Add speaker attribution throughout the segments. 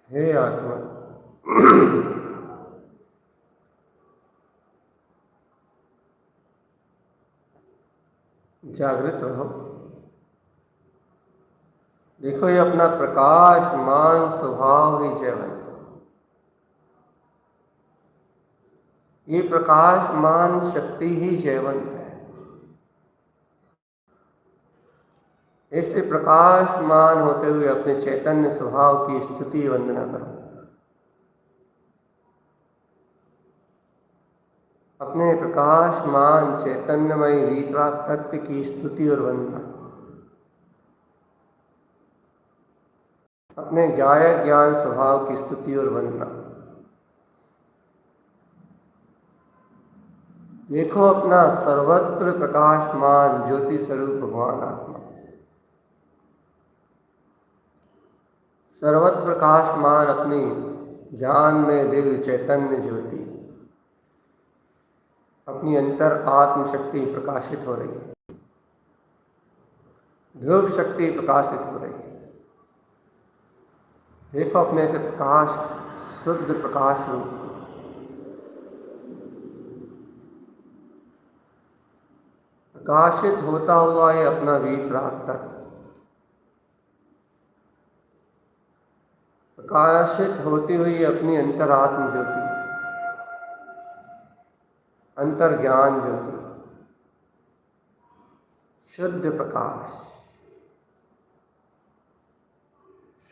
Speaker 1: हे आत्मा, जागृत रहो। देखो, ये अपना प्रकाशमान स्वभाव ही जयवंत है। ये प्रकाशमान शक्ति ही जयवंत है। ऐसे प्रकाशमान होते हुए अपने चैतन्य स्वभाव की स्तुति वंदना करो। अपने प्रकाशमान चैतन्यमय वीतराग तत्व की स्तुति और वंदना, अपने गायक ज्ञान स्वभाव की स्तुति और वंदना। देखो अपना सर्वत्र प्रकाशमान ज्योति स्वरूप भगवान आत्मा, सर्वत्र प्रकाशमान अपनी जान में दिव्य चैतन्य ज्योति, अपनी अंतर आत्म शक्ति प्रकाशित हो रही है, ध्रुव शक्ति प्रकाशित हो रही है। देखो अपने से प्रकाश, शुद्ध प्रकाश रूप को। प्रकाशित होता हुआ ये अपना वीतराग तक, प्रकाशित होती हुई अपनी अंतरात्म ज्योति, अंतर ज्ञान ज्योति, शुद्ध प्रकाश,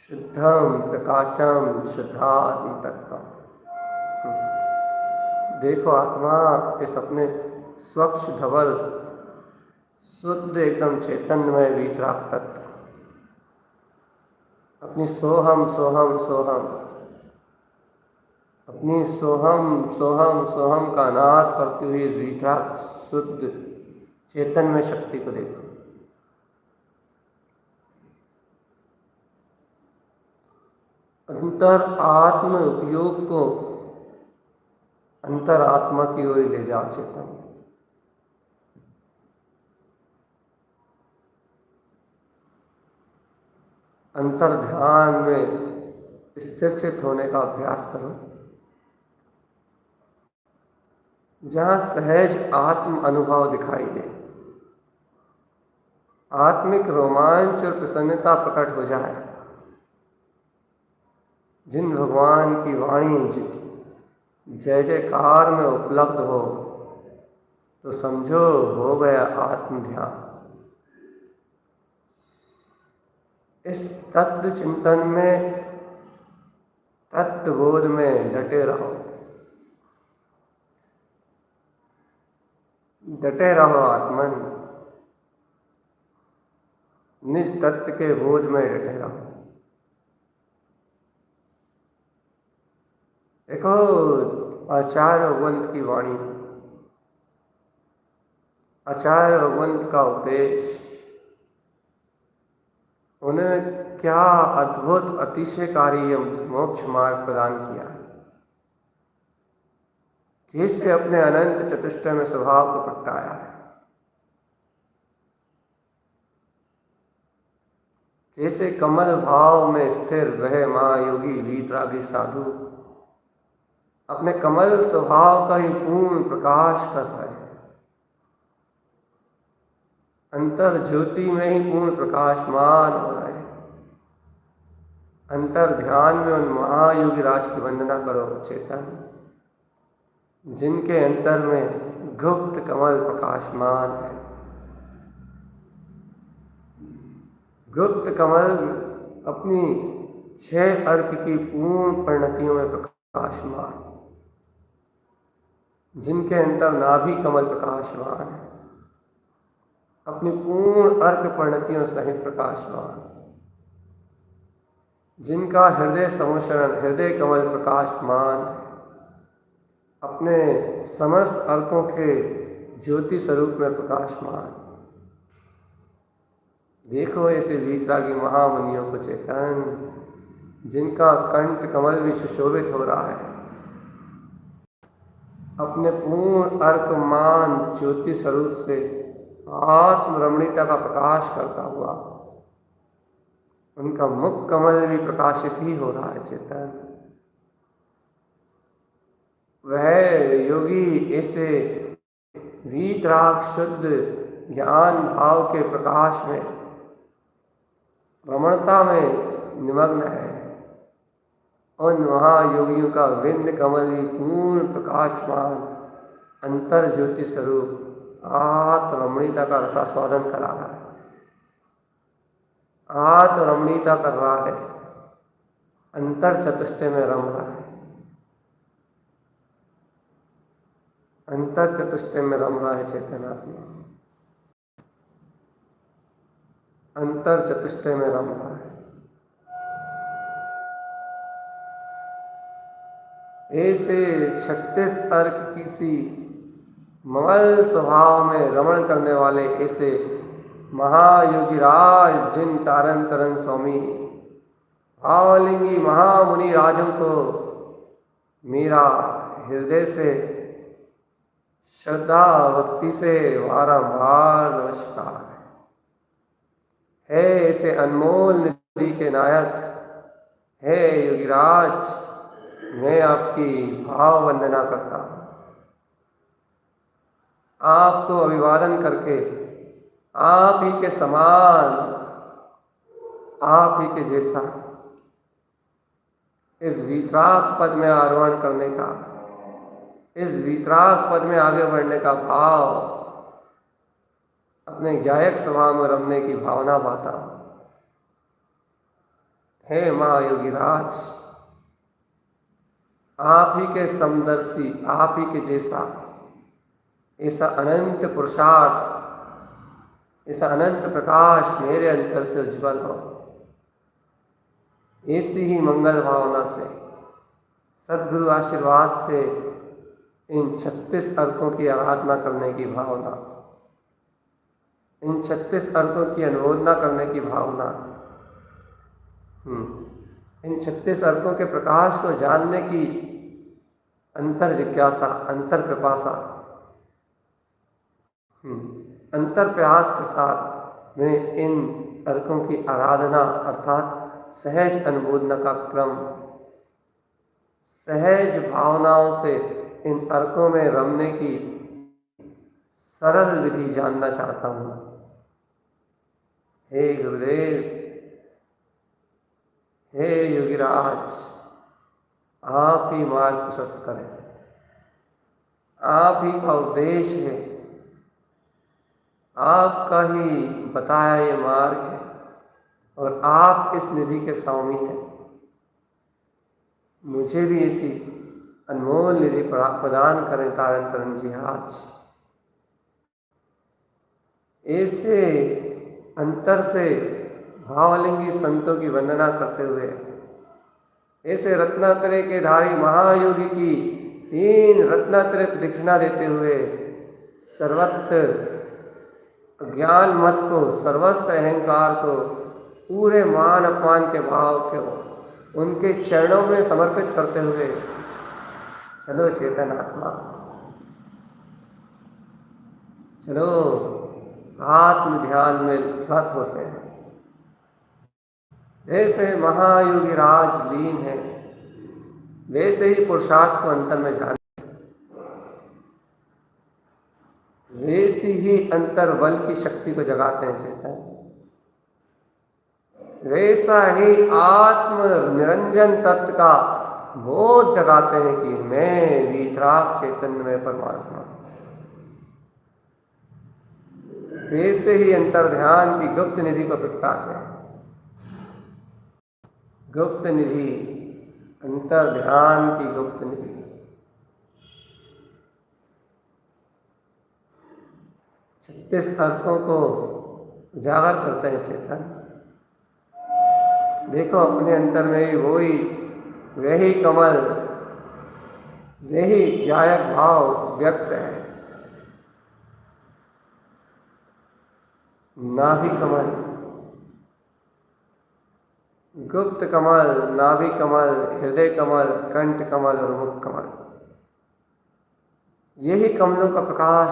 Speaker 1: शुद्धम प्रकाशम शुद्धात्म तत्व। देखो आत्मा इस अपने स्वच्छ धवल शुद्ध एकदम चैतन्यमय वीतराग तत्व, अपनी सोहम सोहम सोहम, अपनी सोहम सोहम सोहम का नाद करती हुई इस वीतराग शुद्ध चैतन्य शक्ति को देखो। अंतर आत्म उपयोग को अंतर आत्मा की ओर ले जाओ चेतन। अंतर ध्यान में स्थिर चित होने का अभ्यास करो, जहाँ सहज आत्म अनुभव दिखाई दे, आत्मिक रोमांच और प्रसन्नता प्रकट हो जाए। जिन भगवान की वाणी जय जयकार में उपलब्ध हो तो समझो हो गया आत्म ध्यान। इस तत्व चिंतन में, तत्वबोध में डटे रहो, डटे रहो आत्मन, निज तत्व के बोध में डटे रहो। देखो आचार्य भगवंत की वाणी, आचार्य भगवंत का उपदेश, उन्होंने क्या अद्भुत अतिशयकारी मोक्ष मार्ग प्रदान किया है। कैसे अपने अनंत चतुष्टय में स्वभाव को प्रगटाया है, जैसे कमल भाव में स्थिर वह महायोगी वीतरागी साधु अपने कमल स्वभाव का ही पूर्ण प्रकाश कर रहे हैं। अंतर ज्योति में ही पूर्ण प्रकाशमान हो रहे हैं। अंतर ध्यान में उन महायोगी राज की वंदना करो चेतन, जिनके अंतर में गुप्त कमल प्रकाशमान है। गुप्त कमल अपनी 6 अर्क की पूर्ण परिणतियों में प्रकाशमान, जिनके अंतर नाभि कमल प्रकाशमान है, अपनी पूर्ण अर्क परिणतियों सहित प्रकाशमान, जिनका हृदय समुशरण हृदय कमल प्रकाशमान है, अपने समस्त अर्कों के ज्योति स्वरूप में प्रकाशमान। देखो ऐसे वीतरागी महामुनियों को चेतन, जिनका कंठ कमल भी सुशोभित हो रहा है, अपने पूर्ण अर्कमान ज्योति स्वरूप से आत्म रमणीयता का प्रकाश करता हुआ उनका मुख कमल भी प्रकाशित ही हो रहा है चेतन। वह योगी ऐसे वीतराग शुद्ध ज्ञान भाव के प्रकाश में रमणता में निमग्न है। उन महायोगियों का विंध्य कमल भी पूर्ण प्रकाशमान अंतर ज्योति स्वरूप आत्म रमणीयता का रसास्वादन करा रहा है, आत्म रमणीयता कर रहा है, अंतर चतुष्टय में रम रहा है, अंतर चतुष्टय में रम रहा है चैतन्यात्मा, अंतर चतुष्टय में रम रहा है। ऐसे 36 अर्क की सी मल स्वभाव में रमण करने वाले ऐसे महायोगी राज जिन तारन तरन स्वामी भावलिंगी महामुनि राजों को मेरा हृदय से श्रद्धा भक्ति से बारंबार नमस्कार है। ऐसे अनमोल निधि के नायक है योगीराज, मैं आपकी भाव वंदना करता हूँ। आपको अभिवादन करके आप ही के समान, आप ही के जैसा इस वीतराग पद में आरोहण करने का, इस वीतराग पद में आगे बढ़ने का भाव, अपने गायक स्वभाव में रमने की भावना पाता हूँ। हे महायोगी राज, आप ही के समदर्शी, आप ही के जैसा ऐसा अनंत पुरुषार्थ, ऐसा अनंत प्रकाश मेरे अंतर से उज्ज्वल हो। ऐसी ही मंगल भावना से, सद्गुरु आशीर्वाद से इन 36 अर्कों की आराधना करने की भावना, इन 36 अर्कों की अनुमोदना करने की भावना, इन 36 अर्कों के प्रकाश को जानने की अंतर जिज्ञासा, अंतर पिपासा, अंतर प्रयास के साथ मैं इन अर्कों की आराधना अर्थात सहज अनुमोदना का क्रम, सहज भावनाओं से इन अर्कों में रमने की सरल विधि जानना चाहता हूँ। हे गुरुदेव, हे योगीराज, आप ही मार्ग प्रशस्त करें। आप ही का उपदेश है, आपका ही बताया ये मार्ग है और आप इस निधि के स्वामी हैं। मुझे भी ऐसी अनमोल निधि प्रदान करें तारन तरन जी आज। ऐसे अंतर से भावलिंगी संतों की वंदना करते हुए, ऐसे रत्नात्रय के धारी महायोगी की 3 रत्नात्रय प्रदक्षिणा देते हुए सर्वत्र ज्ञान मत को, सर्वस्व अहंकार को, पूरे मान अपमान के भाव को उनके चरणों में समर्पित करते हुए चलो चेतन आत्मा, चलो आत्म ध्यान में रत होते हैं। जैसे महायोगी राज लीन है, वैसे ही पुरुषार्थ को अंतर में जाने, वैसी ही अंतर बल की शक्ति को जगाते हैं चेतन। वैसा ही आत्म निरंजन तत्व का बोध जगाते हैं कि मैं वीतराग चैतन्य में परमात्मा। वैसे ही अंतर ध्यान की गुप्त निधि को प्रगटाते हैं। गुप्त निधि, अंतर ध्यान की गुप्त निधि, 36 अर्कों को उजागर करते हैं चेतन। देखो अपने अंतर में ही वही कमल, वही गायक भाव व्यक्त है। नाभि कमल, गुप्त कमल, नाभि कमल, हृदय कमल, कंठ कमल और मुख कमल, यही कमलों का प्रकाश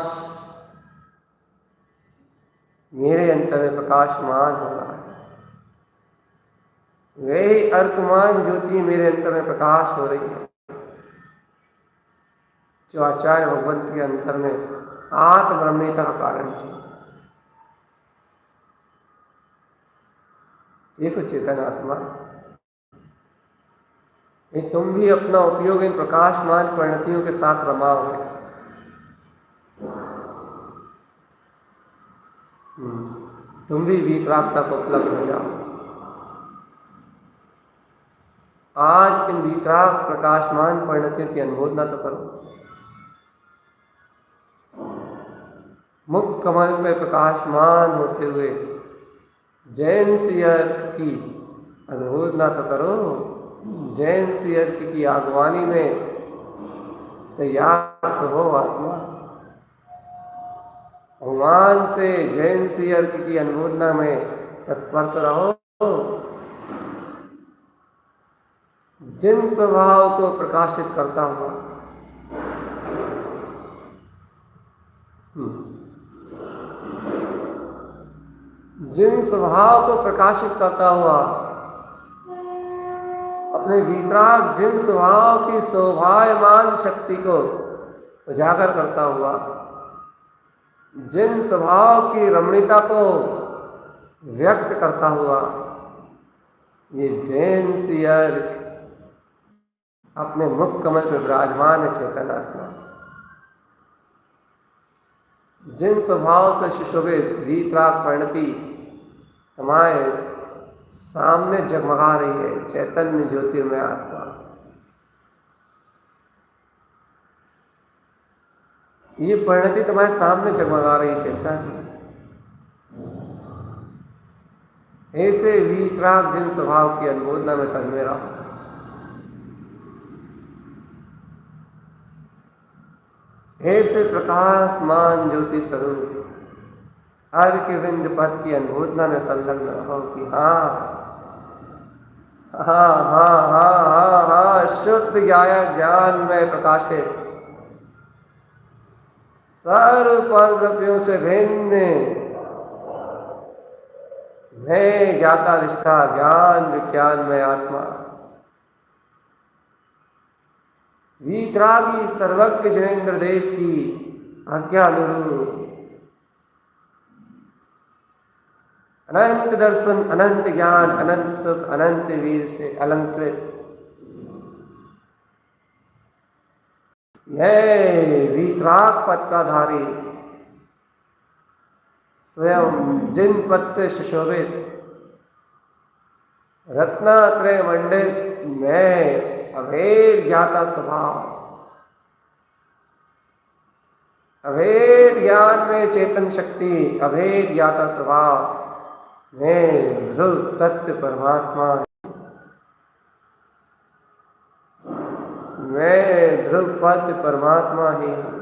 Speaker 1: मेरे अंतर में प्रकाशमान हो रहा है। वही अर्कमान ज्योति मेरे अंतर में प्रकाश हो रही है, जो आचार्य भगवंत के अंतर में आत्मरमणीयता का कारण थी। देखो चेतन आत्मा, ये तुम भी अपना उपयोग इन प्रकाशमान परिणतियों के साथ रमाओगे। तुम भी वीतरागता को उपलब्ध हो जाओ। आज इन वीतराग प्रकाशमान परिणतियों की अनुमोदना तो करो। मुख कमल में प्रकाशमान होते हुए जैन सियर की अनुमोदना तो करो। जैन सियर की आगवानी में तैयार तो हो आत्मा। भगवान से जैन सियर की अनुमोदना में तत्पर तो रहो। जिन स्वभाव को प्रकाशित करता हुआ जिन स्वभाव को प्रकाशित करता हुआ अपने वीतराग जिन स्वभाव की शोभायमान शक्ति को उजागर करता हुआ, जिन स्वभाव की रमणीयता को व्यक्त करता हुआ, ये जैन सियर अपने मुख कमल में विराजमान है चेतन आत्मा। जिन स्वभाव से सुशोभित वीतराग परिणति तुम्हारे सामने जगमगा रही है चैतन्य ज्योतिर्मय आत्मा, ये परिणति तुम्हारे सामने जगमगा रही चेतन। ऐसे वीतराग जिन स्वभाव की अनुमोदना में तन्मय रहो। ऐसे प्रकाशमान ज्योति स्वरूप अर्घ्य विंद पद की अनुमोदना में संलग्न रहो कि हाँ हाँ हाँ हाँ हाँ हाँ शुद्ध ज्ञान में प्रकाशित सर्व परद्रव्यों से भिन्न मैं ज्ञाता निष्ठा ज्ञान विज्ञान में आत्मा, वीतरागी सर्वज्ञ जनेन्द्र देव की आज्ञा अनुरूप अनंत दर्शन अनंत ज्ञान अनंत सुख अनंत वीर से अलंकृत मैं वीतराग पद का धारी स्वयं जिन पद से सुशोभित रत्नात्रय मंडित मैं अभेद ज्ञाता स्वभाव अभेद ज्ञान में चेतन शक्ति अभेद ज्ञाता स्वभाव मैं ध्रुव तत्व परमात्मा, मैं ध्रुव पद परमात्मा ही हूँ।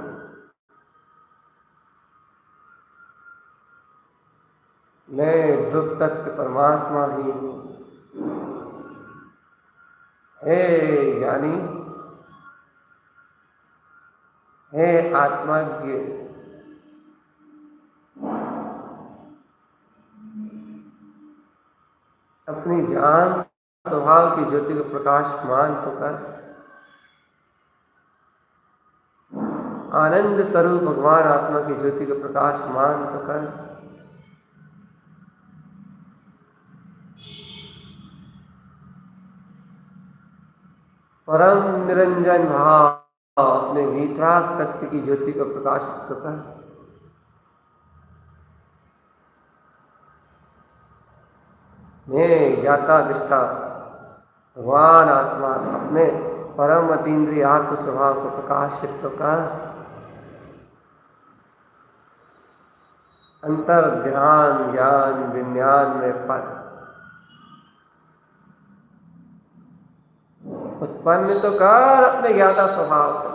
Speaker 1: मैं ध्रुव तत्व परमात्मा ही हूँ। हे ज्ञानी, हे आत्मज्ञ, अपनी जान स्वभाव की ज्योति को प्रकाशमान तो कर। आनंद स्वरूप भगवान आत्मा की ज्योति को प्रकाशमान तो कर। परम निरंजन भाव अपने वीतराग तत्व की ज्योति को प्रकाशित तो कर। मैं ज्ञाता निष्ठा भगवान आत्मा अपने परम अतीन्द्रिय आत्म स्वभाव को प्रकाशित तो कर। अंतर ध्यान ज्ञान विज्ञान में पद उत्पन्न तो कर अपने ज्ञाता स्वभाव को।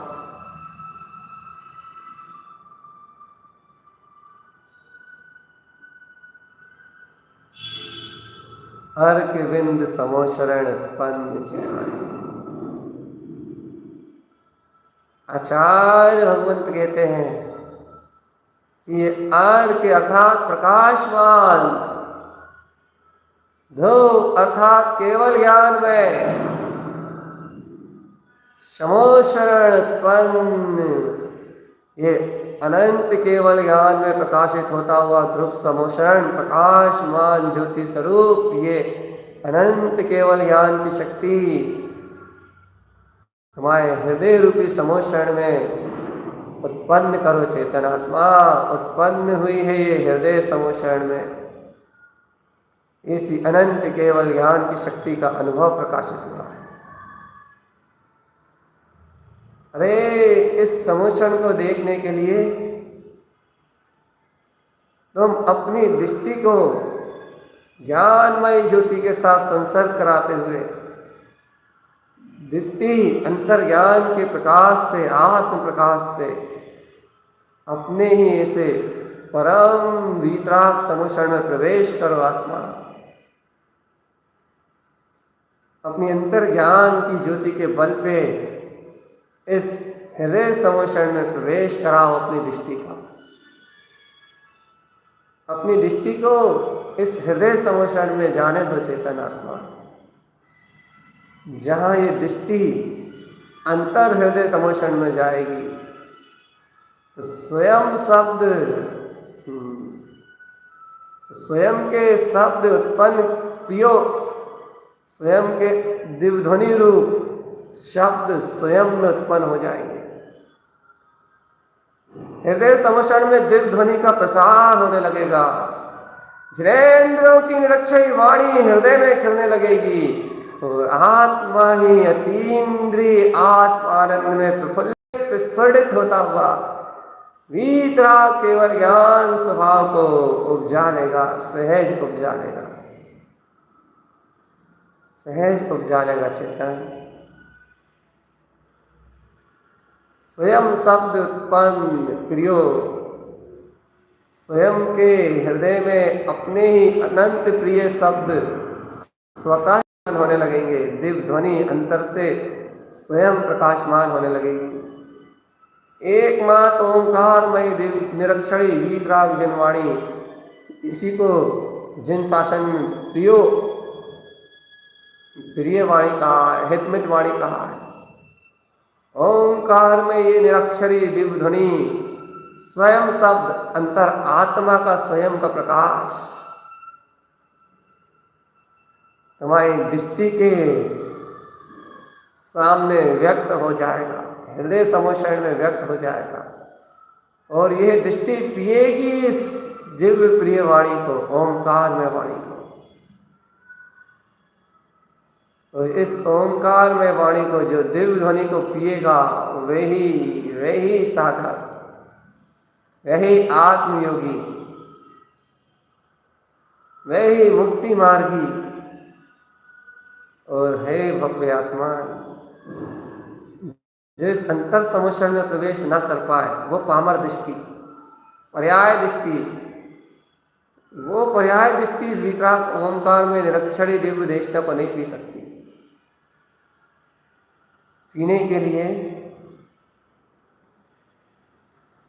Speaker 1: अर्घ्य विंद समोशरण उत्पन्न ज्ञान। आचार्य भगवंत कहते हैं कि ये अर्घ्य अर्थात प्रकाशमान, ध्रुव अर्थात केवल ज्ञान में, समोशरण उत्पन्न ये अनंत केवल ज्ञान में प्रकाशित होता हुआ ध्रुव समोशरण प्रकाशमान ज्योति स्वरूप ये अनंत केवल ज्ञान की शक्ति हमारे हृदय रूपी समोषण में उत्पन्न करो। चेतनात्मा उत्पन्न हुई है ये हृदय समोषण में, इसी अनंत केवल ज्ञान की शक्ति का अनुभव प्रकाशित हुआ है। अरे इस समोषण को देखने के लिए तुम अपनी दृष्टि को ज्ञानमय ज्योति के साथ संसर्ग कराते हुए दीप्ति अंतर्ज्ञान के प्रकाश से, आत्म प्रकाश से अपने ही ऐसे परम वीतराग समोषण में प्रवेश करो। आत्मा अपनी अंतर्ज्ञान की ज्योति के बल पे इस हृदय समोषण में प्रवेश कराओ। अपनी दृष्टि का, अपनी दृष्टि को इस हृदय समोषण में जाने दो। चेतन आत्मा जहाँ ये दृष्टि अंतर हृदय समोषण में जाएगी तो स्वयं शब्द, स्वयं के शब्द उत्पन्न पियो, स्वयं के दिव्य ध्वनि रूप शब्द स्वयं में उत्पन्न हो जाएंगे। हृदय समोषण में दिव्य ध्वनि का प्रसार होने लगेगा। जिनेंद्रियों की निरक्षय वाणी हृदय में खिलने लगेगी और आत्मा ही अतीन्द्रिय आत्मानंद में प्रफुल्लित विस्फुरित होता हुआ वीतराग केवल ज्ञान स्वभाव को उपजा लेगा, सहज उपजा लेगा, सहज उपजा लेगा। चेतन स्वयं शब्द उत्पन्न क्रियो, स्वयं के हृदय में अपने ही अनंत प्रिय शब्द स्वतः होने लगेंगे। दिव्य ध्वनि अंतर से स्वयं प्रकाशमान होने लगेगी। एकमात्र ओंकारमय दिव्य निरक्षणी वीतराग जनवाणी, इसी को जिन शासन प्रियो प्रिय वाणी कहा है, हितमित वाणी कहा है। ओंकार में ये निरक्षरी दिव्य ध्वनि स्वयं शब्द अंतर आत्मा का स्वयं का प्रकाश तुम्हारी दृष्टि के सामने व्यक्त हो जाएगा, हृदय समोषण में व्यक्त हो जाएगा और यह दृष्टि पिएगी इस दिव्य प्रिय वाणी को, ओंकार में वाणी को। तो इस ओंकार में वाणी को, जो दिव्य ध्वनि को पिएगा, वही साधक, वही आत्मयोगी, वही मुक्ति मार्गी और है भव्य आत्मा। जिस अंतर समोषण में प्रवेश न कर पाए वो पामर दृष्टि, पर्याय दृष्टि, वो पर्याय दृष्टि इस वीतराग ओंकार में निरक्षरी दिव्य देशना को नहीं पी सकती। पीने के लिए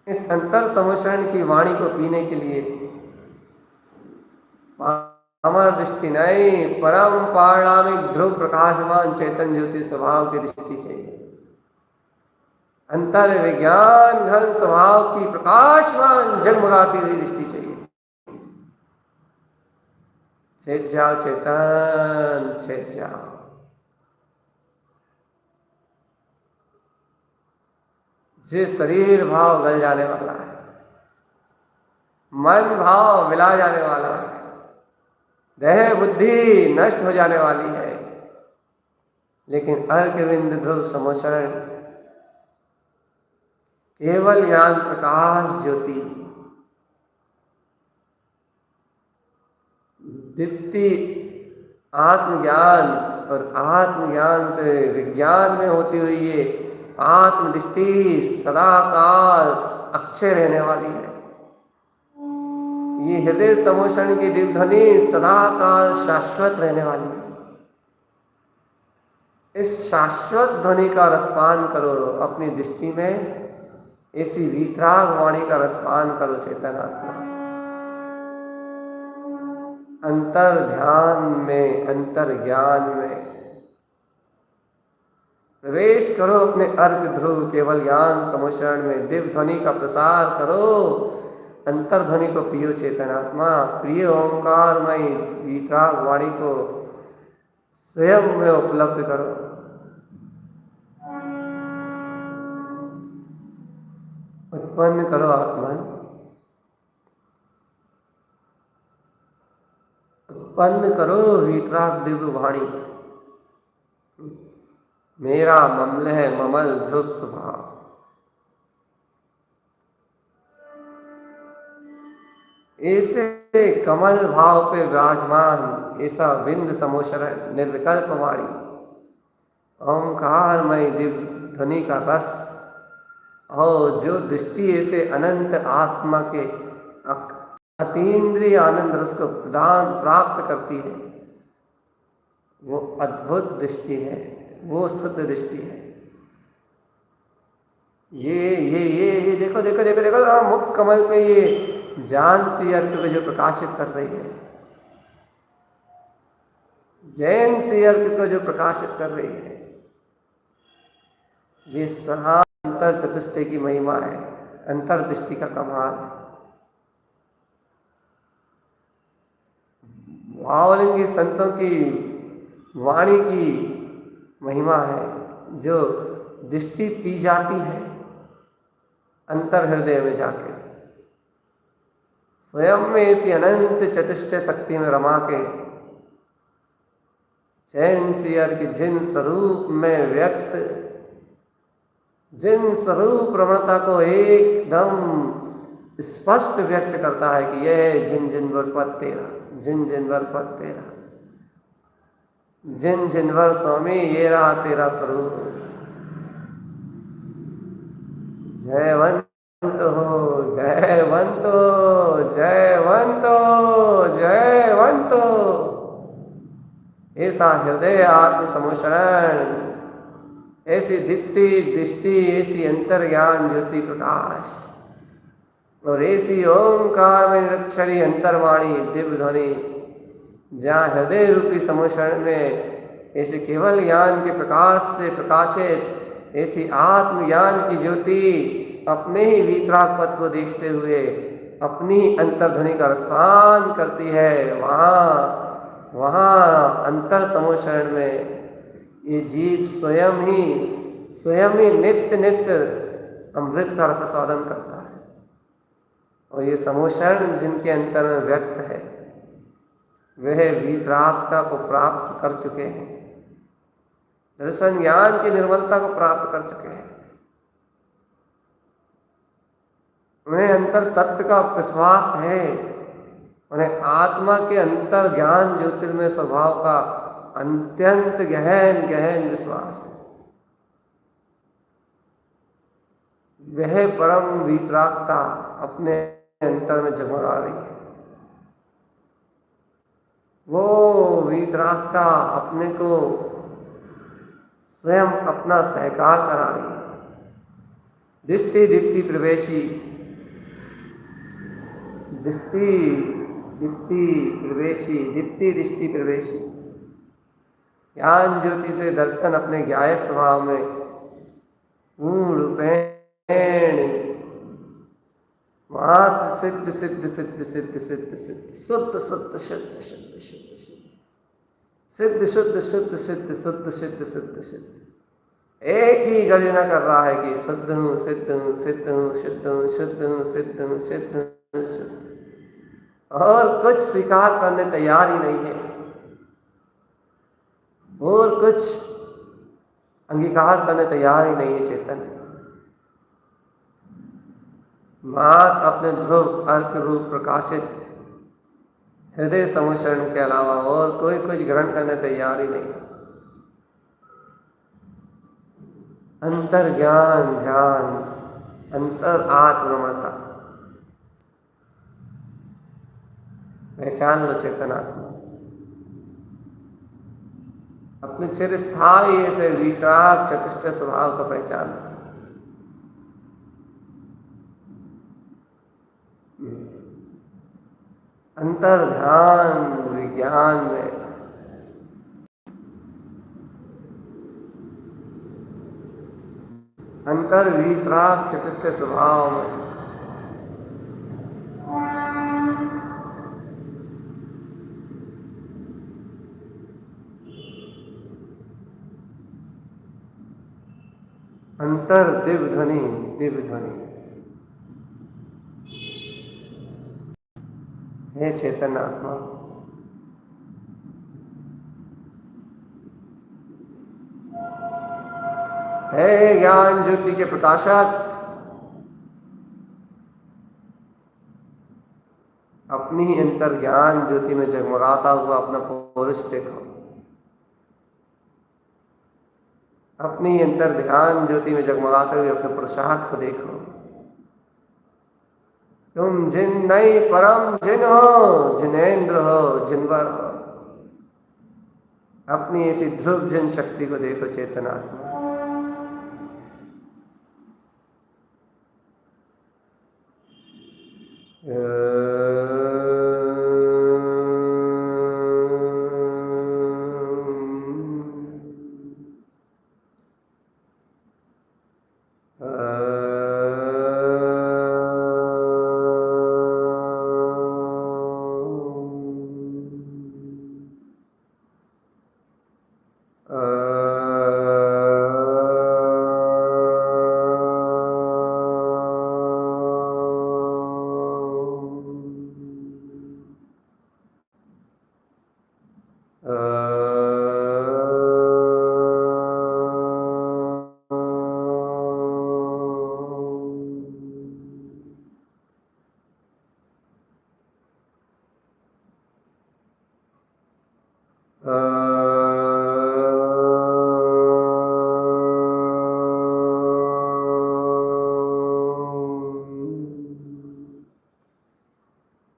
Speaker 1: इस अंतर समोषण की वाणी को पीने के लिए पामर दृष्टि नहीं, परम पारणामिक ध्रुव प्रकाशमान चेतन ज्योति स्वभाव की दृष्टि चाहिए। अंतर विज्ञान घन स्वभाव की प्रकाशमान जगमगाती हुई दृष्टि चाहिए। चेत जाओ चेतन, चेत जाओ। जिस शरीर भाव गल जाने वाला है, मन भाव मिला जाने वाला है, देह बुद्धि नष्ट हो जाने वाली है, लेकिन अर्कविंद ध्रुव समोषण केवल ज्ञान प्रकाश ज्योति दीप्ति आत्मज्ञान और आत्मज्ञान से विज्ञान में होती हुई ये आत्मदृष्टि सदाकाल अक्षय रहने वाली है। ये हृदय समोषण की दिव्य ध्वनि सदाकाल शाश्वत रहने वाली है। इस शाश्वत ध्वनि का रसपान करो अपनी दृष्टि में, इसी वीतराग वाणी का रसपान करो चेतन आत्मा। अंतर ध्यान में, अंतर ज्ञान में प्रवेश करो। अपने अर्क ध्रुव केवल ज्ञान समोषण में दिव्य ध्वनि का प्रसार करो। अंतर ध्वनि को पियो चेतन आत्मा, प्रिय ओंकारमय वीतराग वाणी को स्वयं में उपलब्ध करो। उत्पन्न करो आत्मन, उत्पन्न करो वीतराग दिव्य वाणी। मेरा ममल है ममल ध्रुव स्वभाव। ऐसे कमल भाव पे विराजमान ऐसा बिंद समोशरण निर्विकल्प वाणी, ओंकारमय दिव्य ध्वनि का रस, और जो दृष्टि ऐसे अनंत आत्मा के अतीन्द्रिय आनंद रस को प्रदान प्राप्त करती है, वो अद्भुत दृष्टि है, वो शुद्ध दृष्टि है। ये देखो देखो देखो देखो, मुख कमल पे ये जान सी अर्क को जो प्रकाशित कर रही है, जैन सी अर्क को जो प्रकाशित कर रही है, ये सहा अंतर चतुष्टय की महिमा है, अंतर्दृष्टि का कमाल। भावलिंगी संतों की वाणी की महिमा है, जो दृष्टि पी जाती है अंतर हृदय में जाके, स्वयं में इसी अनंत चतुष्टय शक्ति में रमा के चैन सियर के जिन स्वरूप में व्यक्त, जिन स्वरूप रमणता को एकदम स्पष्ट व्यक्त करता है कि यह जिन जिनवर पद तेरा, जिन जिनवर पद तेरा, जिन जिनवर स्वामी ये रहा तेरा स्वरूप। जयवंत हो, जयवंत हो, जयवंत हो, जयवंत हो। ऐसा हृदय आत्म समोशरण, ऐसी दीप्ति दृष्टि, ऐसी अंतर्ज्ञान ज्योति प्रकाश, और ऐसी ओंकार में निरक्षरी अंतर्वाणी दिव्य ध्वनि, जहाँ हृदय रूपी समोशरण में ऐसे केवल ज्ञान के प्रकाश से प्रकाशित ऐसी आत्मज्ञान की ज्योति अपने ही वीतराग पद को देखते हुए अपनी अंतर्ध्वनि का रसपान करती है। वहाँ अंतर समोशरण में ये जीव स्वयं ही नित्य नित्य अमृत का रस स्वादन करता है, और ये समोशरण जिनके अंतर में व्यक्त है वह वीतरागता को प्राप्त कर चुके हैं, दर्शन ज्ञान की निर्मलता को प्राप्त कर चुके हैं। उन्हें अंतर तत्व का विश्वास है, उन्हें आत्मा के अंतर ज्ञान ज्योतिर्मय स्वभाव का अत्यंत गहन गहन विश्वास है। वह परम वीतरागता अपने अंतर में जगमगा रही है। वो वीतरागता अपने को स्वयं अपना सहकार करा रही है। दृष्टि दीप्ति प्रवेशी, दृष्टि दीप्ति प्रवेशी, दीप्ति दृष्टि प्रवेशी, ज्ञान ज्योति से दर्शन अपने ज्ञायक स्वभाव में पूर्ण रूपेण मात्र सिद्ध सिद्ध सिद्ध सिद्ध सिद्ध सिद्ध शुद्ध शुद्ध शुद्ध शुद्ध शुद्ध सिद्ध शुद्ध शुद्ध सिद्ध शुद्ध सिद्ध सिद्ध सिद्ध एक ही गर्जना कर रहा है कि शुद्ध हूँ सिद्ध हूँ सिद्ध हूँ शुद्ध हूँ शुद्ध हूँ सिद्ध हूँ सिद्ध हूँ शुद्ध, और कुछ स्वीकार करने तैयार ही नहीं है, और कुछ अंगीकार करने तैयार ही नहीं है। चेतन मात्र अपने ध्रुव अर्क रूप प्रकाशित हृदय समोशरण के अलावा और कोई कुछ ग्रहण करने तैयार ही नहीं। अंतर ज्ञान ध्यान, अंतर आत्मरमणता, पहचान लो चेतनात्मा अपने चिरस्थायी ऐसे वीतराग चतुष्टय स्वभाव को पहचान लो। अंतर ध्यान विज्ञान में अंतर वीतराग चतुष्टय स्वभाव में अंतर दिव्य ध्वनि, दिव्य ध्वनि। हे चैतन्य आत्मा, हे ज्ञान ज्योति के प्रकाशक, अपनी ही अंतर ज्ञान ज्योति में जगमगाता हुआ अपना पौरुष देखो। अपनी अंतर ध्यान ज्योति में जगमगाते हुए अपने पुरुषार्थ को देखो। तुम जिन नहीं परम जिन हो, जिनेन्द्र हो, जिनवर हो। अपनी इसी ध्रुव जिन शक्ति को देखो चेतन आत्मा।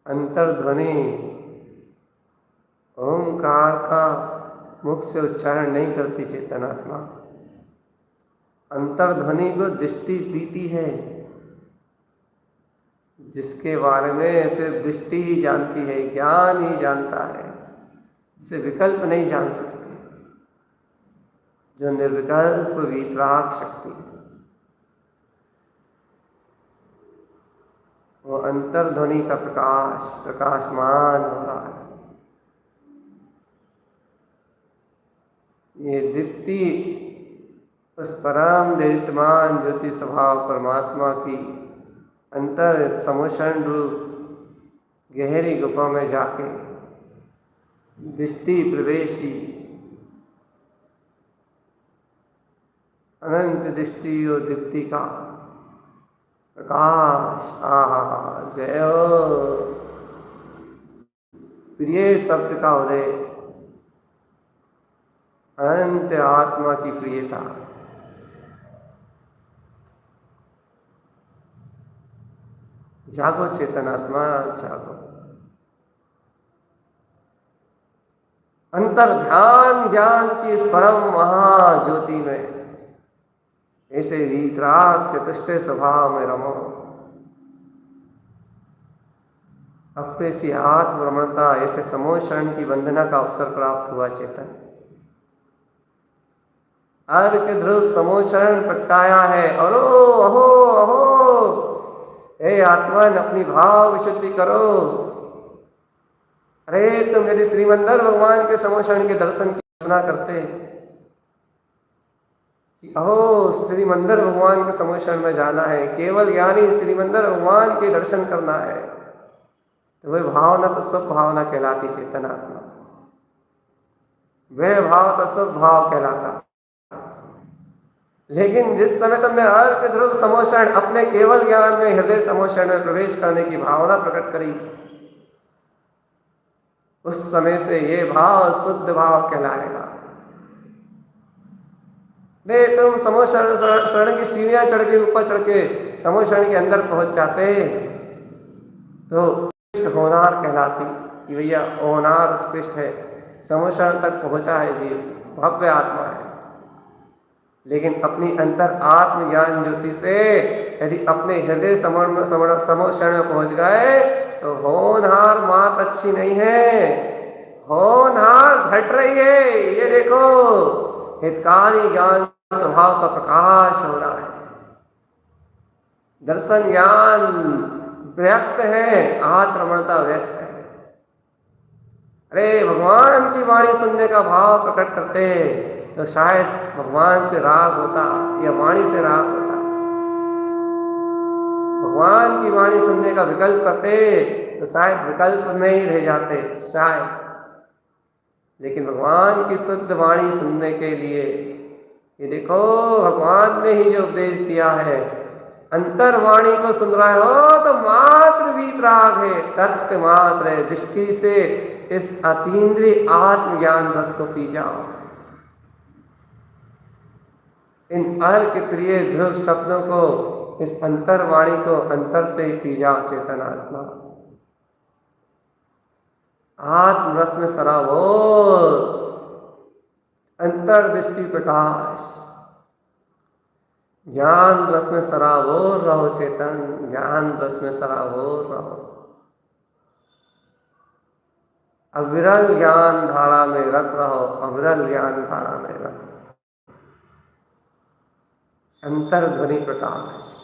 Speaker 1: अंतर्ध्वनि ओंकार का मुख से उच्चारण नहीं करती चेतनात्मा। अंतर्ध्वनि को दृष्टि पीती है, जिसके बारे में सिर्फ दृष्टि ही जानती है, ज्ञान ही जानता है, जिसे विकल्प नहीं जान सकती, जो निर्विकल्प वीतराग शक्ति है। वो अंतर्ध्वनि का प्रकाश प्रकाशमान हो रहा है। ये दीप्ति उस परम दीप्तमान ज्योति स्वभाव परमात्मा की अंतर समोषण रूप गहरी गुफा में जाके दृष्टि प्रवेशी अनंत दृष्टि और दीप्ति का प्रकाश। आहा, जय हो प्रिय शब्द का उदय, अनंत आत्मा की प्रियता। जागो चेतनात्मा, जागो। अंतर ध्यान ज्ञान की इस परम महाज्योति में ऐसे वीतराग चतुष्टय स्वभाव में रमो। अब तो ऐसी आत्मरमणता, ऐसे समोषण की वंदना का अवसर प्राप्त हुआ चेतन। अर्क ध्रुव समोषण प्रगटाया है। अरो अहो अहो, हे आत्मन अपनी भाव विशुद्धि करो। अरे तुम यदि श्रीमंदर भगवान के समोषण के दर्शन की कल्पना करते कि अहो श्रीमंदर भगवान के समोषण में जाना है, केवल ज्ञानी श्रीमंदर भगवान के दर्शन करना है, तो वह भावना तो सब भावना कहलाती चेतनात्मा। वह भाव तो सब भाव कहलाता। लेकिन जिस समय तुमने अर्क ध्रुव समोषण अपने केवल ज्ञान में हृदय समोषण में प्रवेश करने की भावना प्रकट करी, उस समय से ये भाव शुद्ध भाव कहलाएगा। नहीं तुम समोषण शरण की सीढ़ियां चढ़ के ऊपर चढ़ के समोषण के अंदर पहुंच जाते तो उत्कृष्ट होनार कहलाती कि भैया होनार उत्कृष्ट है, समोषण तक पहुंचा है जीव, भव्य आत्मा है। लेकिन अपनी अंतर आत्म ज्ञान ज्योति से यदि अपने हृदय समोषण में पहुंच गए तो होनहार मात अच्छी नहीं है, होनहार घट रही है। ये देखो हितकारी ज्ञान स्वभाव का प्रकाश हो रहा है, दर्शन ज्ञान व्यक्त है, आत्मरमणता व्यक्त है। अरे भगवान की वाणी सुनने का भाव प्रकट करते हैं, तो शायद भगवान से राग होता या वाणी से राग होता। भगवान की वाणी सुनने का विकल्प करते तो शायद विकल्प में ही रह जाते, शायद। लेकिन भगवान की शुद्ध वाणी सुनने के लिए ये देखो, भगवान ने ही जो उपदेश दिया है, अंतर्वाणी को सुन रहे हो तो मात्र वीतराग है, तत्व मात्र है। दृष्टि से इस अतीन्द्रिय आत्मज्ञान रस को पी जाओ। इन अर्क प्रिय ध्रुव शब्दों को, इस अंतर्वाणी को अंतर से ही पी जाओ चेतन आत्मा। आत्मरस में सराबोर, अंतर्दृष्टि प्रकाश, ज्ञान रस में सराबोर रहो चेतन, ज्ञान रस में सराबोर रहो। अविरल ज्ञान धारा में रत रहो, अविरल ज्ञान धारा में रत। अंतर्ध्वनि प्रकाश,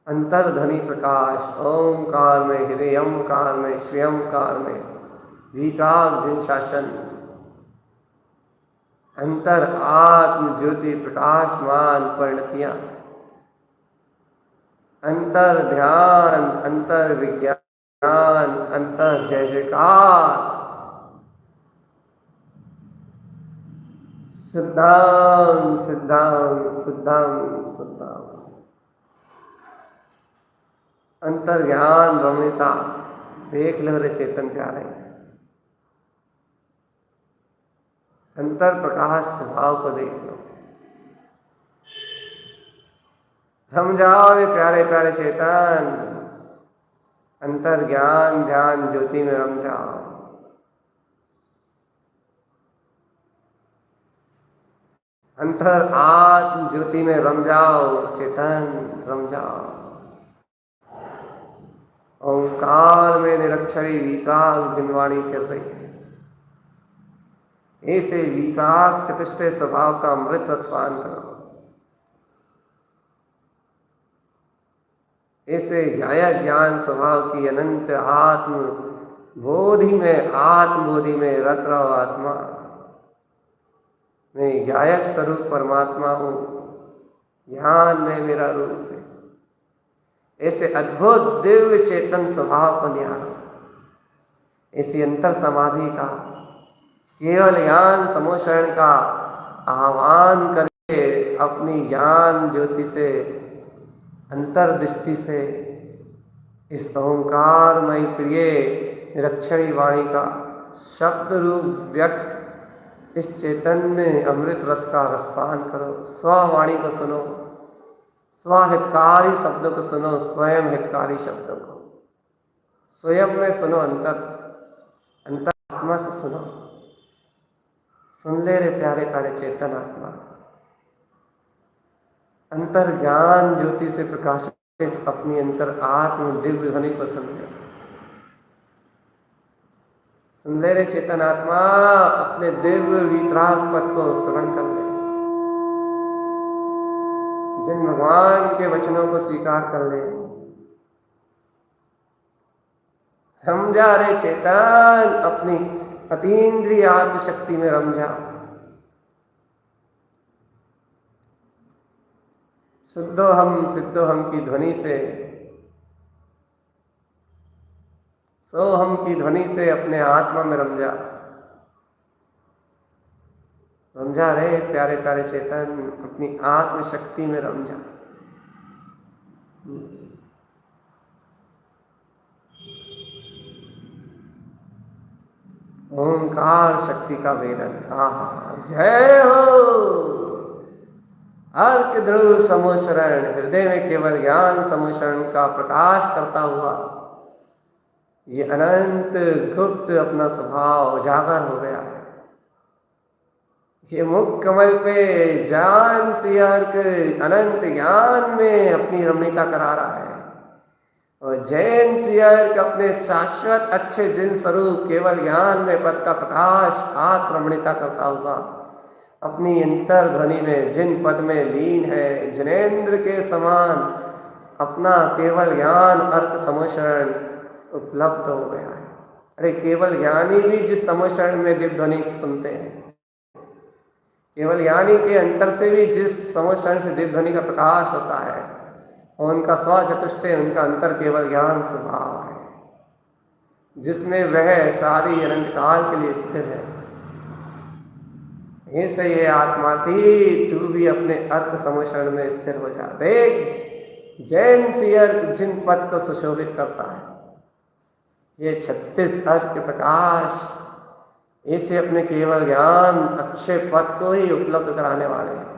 Speaker 1: अंतर्ध्वनि प्रकाश, ओंकार में, हृदयंकार में, श्रियंकार में, वीतराग जिन शासन, अंतर आत्म ज्योति प्रकाशमान परिणतियां, अंतर ध्यान, अंतर विज्ञान, अंतर जय जयकार। सिद्धांत सिद्धांत सिद्धांत सिद्धांत, अंतर ज्ञान रमणीयता। देख लो रे चेतन प्यारे, अंतर प्रकाश स्वभाव को देख लो। हम जाओ रे प्यारे प्यारे चेतन, अंतर ज्ञान ध्यान ज्योति में रम जाओ। अंतर आत्म ज्योति में रम जाओ चेतन, रम जाओ। ओंकार में निरक्षरी वीतराग जिनवाणी चल रही है, ऐसे वीतराग चतुष्टय स्वभाव का अमृत रसपान करो। ऐसे ज्ञाया ज्ञान स्वभाव की अनंत आत्म बोधि में, आत्मबोधि में रत रहो आत्मा। मैं ज्ञायक स्वरूप परमात्मा हूँ, ज्ञान में मेरा रूप है। ऐसे अद्भुत दिव्य चेतन स्वभाव को निहारो। ऐसी अंतर समाधि का, केवल ज्ञान समोषण का आह्वान करके अपनी ज्ञान ज्योति से, अंतर्दृष्टि से इस ओंकारमय प्रिय निरक्षरी वाणी का शब्द रूप व्यक्त इस चैतन्य अमृत रस का रसपान करो। स्ववाणी को सुनो, स्वहितकारी शब्दों को सुनो, स्वयं हितकारी शब्दों को स्वयं में सुनो। अंतर आत्मा से सुनो। सुन ले रे प्यारे प्यारे चेतन आत्मा, अंतर ज्ञान ज्योति से प्रकाशित अपनी अंतर आत्म दिव्य ध्वनि को सुन ले। सुन ले रे चेतन आत्मा, अपने दिव्य वीतराग पद को श्रवण कर ले। जिन भगवान के वचनों को स्वीकार कर ले। हम जा रहे चेतन, अपनी अतीन्द्रिय आत्मशक्ति में रम जा। शुद्धोहम सिद्धोहम की ध्वनि से, सोहम की ध्वनि से अपने आत्मा में रम जा। रम जा रे प्यारे प्यारे चेतन, अपनी आत्म शक्ति में रम जा। ओंकार शक्ति का वेदन। आहा, जय हो। अर्क ध्रुव समोशरण, हृदय में केवल ज्ञान समोशरण का प्रकाश करता हुआ ये अनंत गुप्त अपना स्वभाव उजागर हो गया है। ये मुख कमल पे जान सी अर्क अनंत ज्ञान में अपनी रमणीयता करा रहा है, और जैन सी अर्क अपने शाश्वत अच्छे जिन स्वरूप केवल ज्ञान में पद का प्रकाश आत्म रमणीयता करता हुआ अपनी अंतर ध्वनि में जिन पद में लीन है, जिनेन्द्र के समान अपना केवल ज्ञान अर्थ समोषण उपलब्ध हो गया है। अरे केवल ज्ञानी भी जिस समोषण में दिव्य ध्वनि सुनते हैं, केवल ज्ञानी के अंतर से भी जिस समोषण से दिव्य ध्वनि का प्रकाश होता है, और उनका स्वचतुष्टय, उनका अंतर केवल ज्ञान स्वभाव है, जिसमें वह सारी अनंत काल के लिए स्थिर है। ऐसे ये आत्मा थी, तू भी अपने अर्क समोषण में स्थिर हो जा। देख जैन सी अर्क जिन पद को सुशोभित करता है, ये 36 अर्क प्रकाश इसे अपने केवल ज्ञान अक्षय पद को ही उपलब्ध कराने वाले हैं।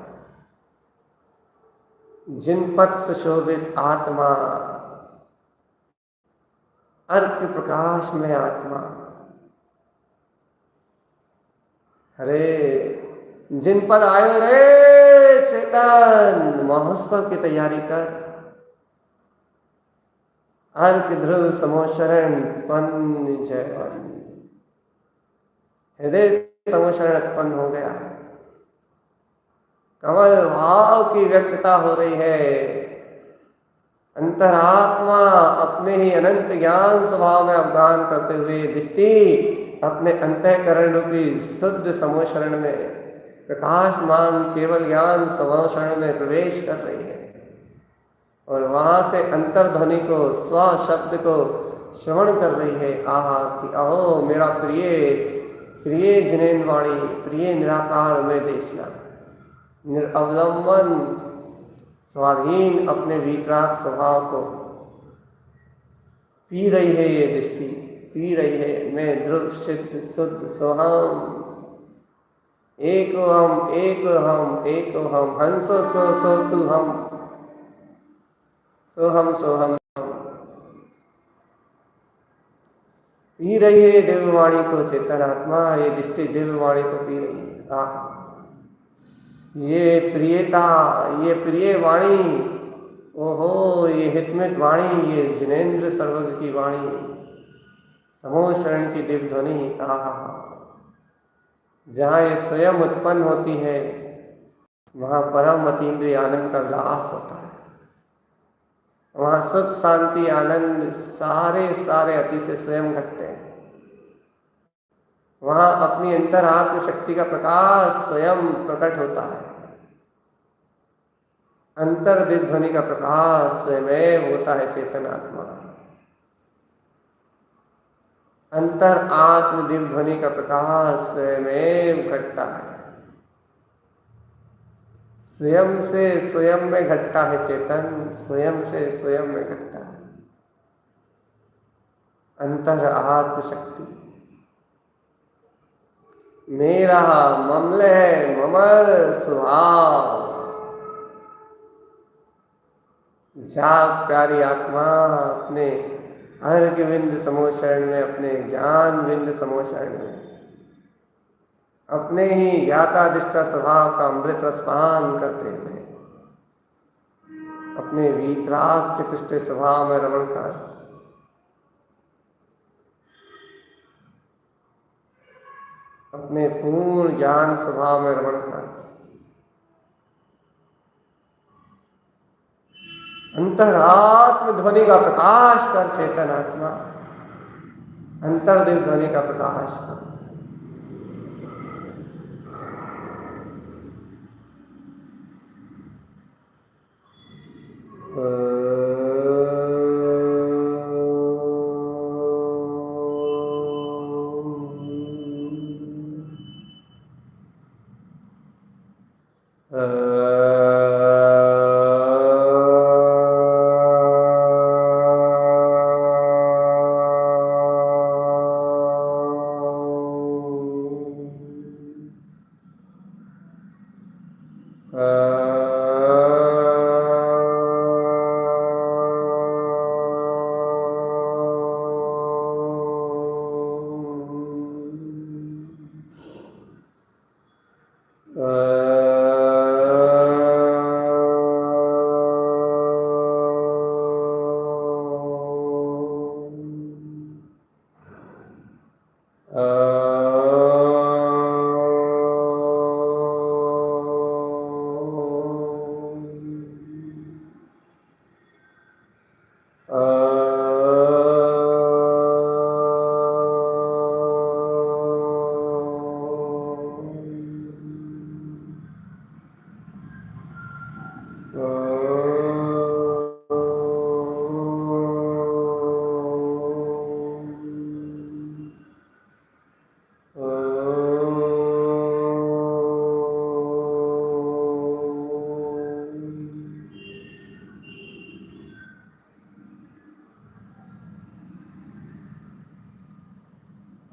Speaker 1: जिन पद सुशोभित आत्मा, अर्क प्रकाश में आत्मा, अरे जिन पद आयो रे चेतन, महोत्सव की तैयारी कर। अर्क ध्रुव समोशरण उत्पन्न जयवन, हृदय समोशरण उत्पन्न हो गया है। कमल भाव की व्यक्तता हो रही है। अंतरात्मा अपने ही अनंत ज्ञान स्वभाव में अवगान करते हुए दृष्टि अपने अंतःकरण रूपी शुद्ध समोशरण में, प्रकाशमान केवल ज्ञान समोशरण में प्रवेश कर रही है, और वहां से अंतर्ध्वनि को, स्व शब्द को श्रवण कर रही है। आहा कि अहो मेरा प्रिय प्रिय जिनेन्द्र वाणी, प्रिय निराकार में देखना, निरअवलंबन स्वाधीन अपने वितराग स्वभाव को पी रही है। ये दृष्टि पी रही है। मैं ध्रुव सिद्ध शुद्ध सोहम, एक हम एक हम एक हम, हंसो सो सो तू हम, सोहम सोहम पी रही है दिव्यवाणी को। चेतन आत्मा ये दृष्टि दिव्यवाणी को पी रही है। आह ये प्रियता, ये प्रिय वाणी, ओहो ये हितमित वाणी, ये जिनेन्द्र सर्वज्ञ की वाणी, समोशरण की दिव्य ध्वनि। आहा जहाँ ये स्वयं उत्पन्न होती है, वहाँ परम अतीन्द्रिय आनंद का विलास होता है। वहाँ सुख शांति आनंद सारे सारे अति से स्वयं घटते हैं। वहाँ अपनी अंतरात्म शक्ति का प्रकाश स्वयं प्रकट होता है। अंतर दिव्य ध्वनि का प्रकाश स्वयं होता है। चेतन आत्मा अंतर आत्म दिव्य ध्वनि का प्रकाश स्वयं घटता है। स्वयं से स्वयं में घटता है। चेतन स्वयं से स्वयं में घटता है। अंतर आत्म शक्ति मेरा ममल है, ममल स्वभाव। जाग प्यारी आत्मा अपने अर्घ विंद समोशरण में, अपने ज्ञान विंद समोशरण में, अपने ही ज्ञाता दिष्टा स्वभाव का अमृत रसपान करते हुए अपने वीतराग चतुष्टय स्वभाव में रमण कर अपने पूर्ण ज्ञान स्वभाव में रमण कर अंतरात्म ध्वनि का प्रकाश कर। चेतन आत्मा अंतर्दिव्य ध्वनि का प्रकाश कर।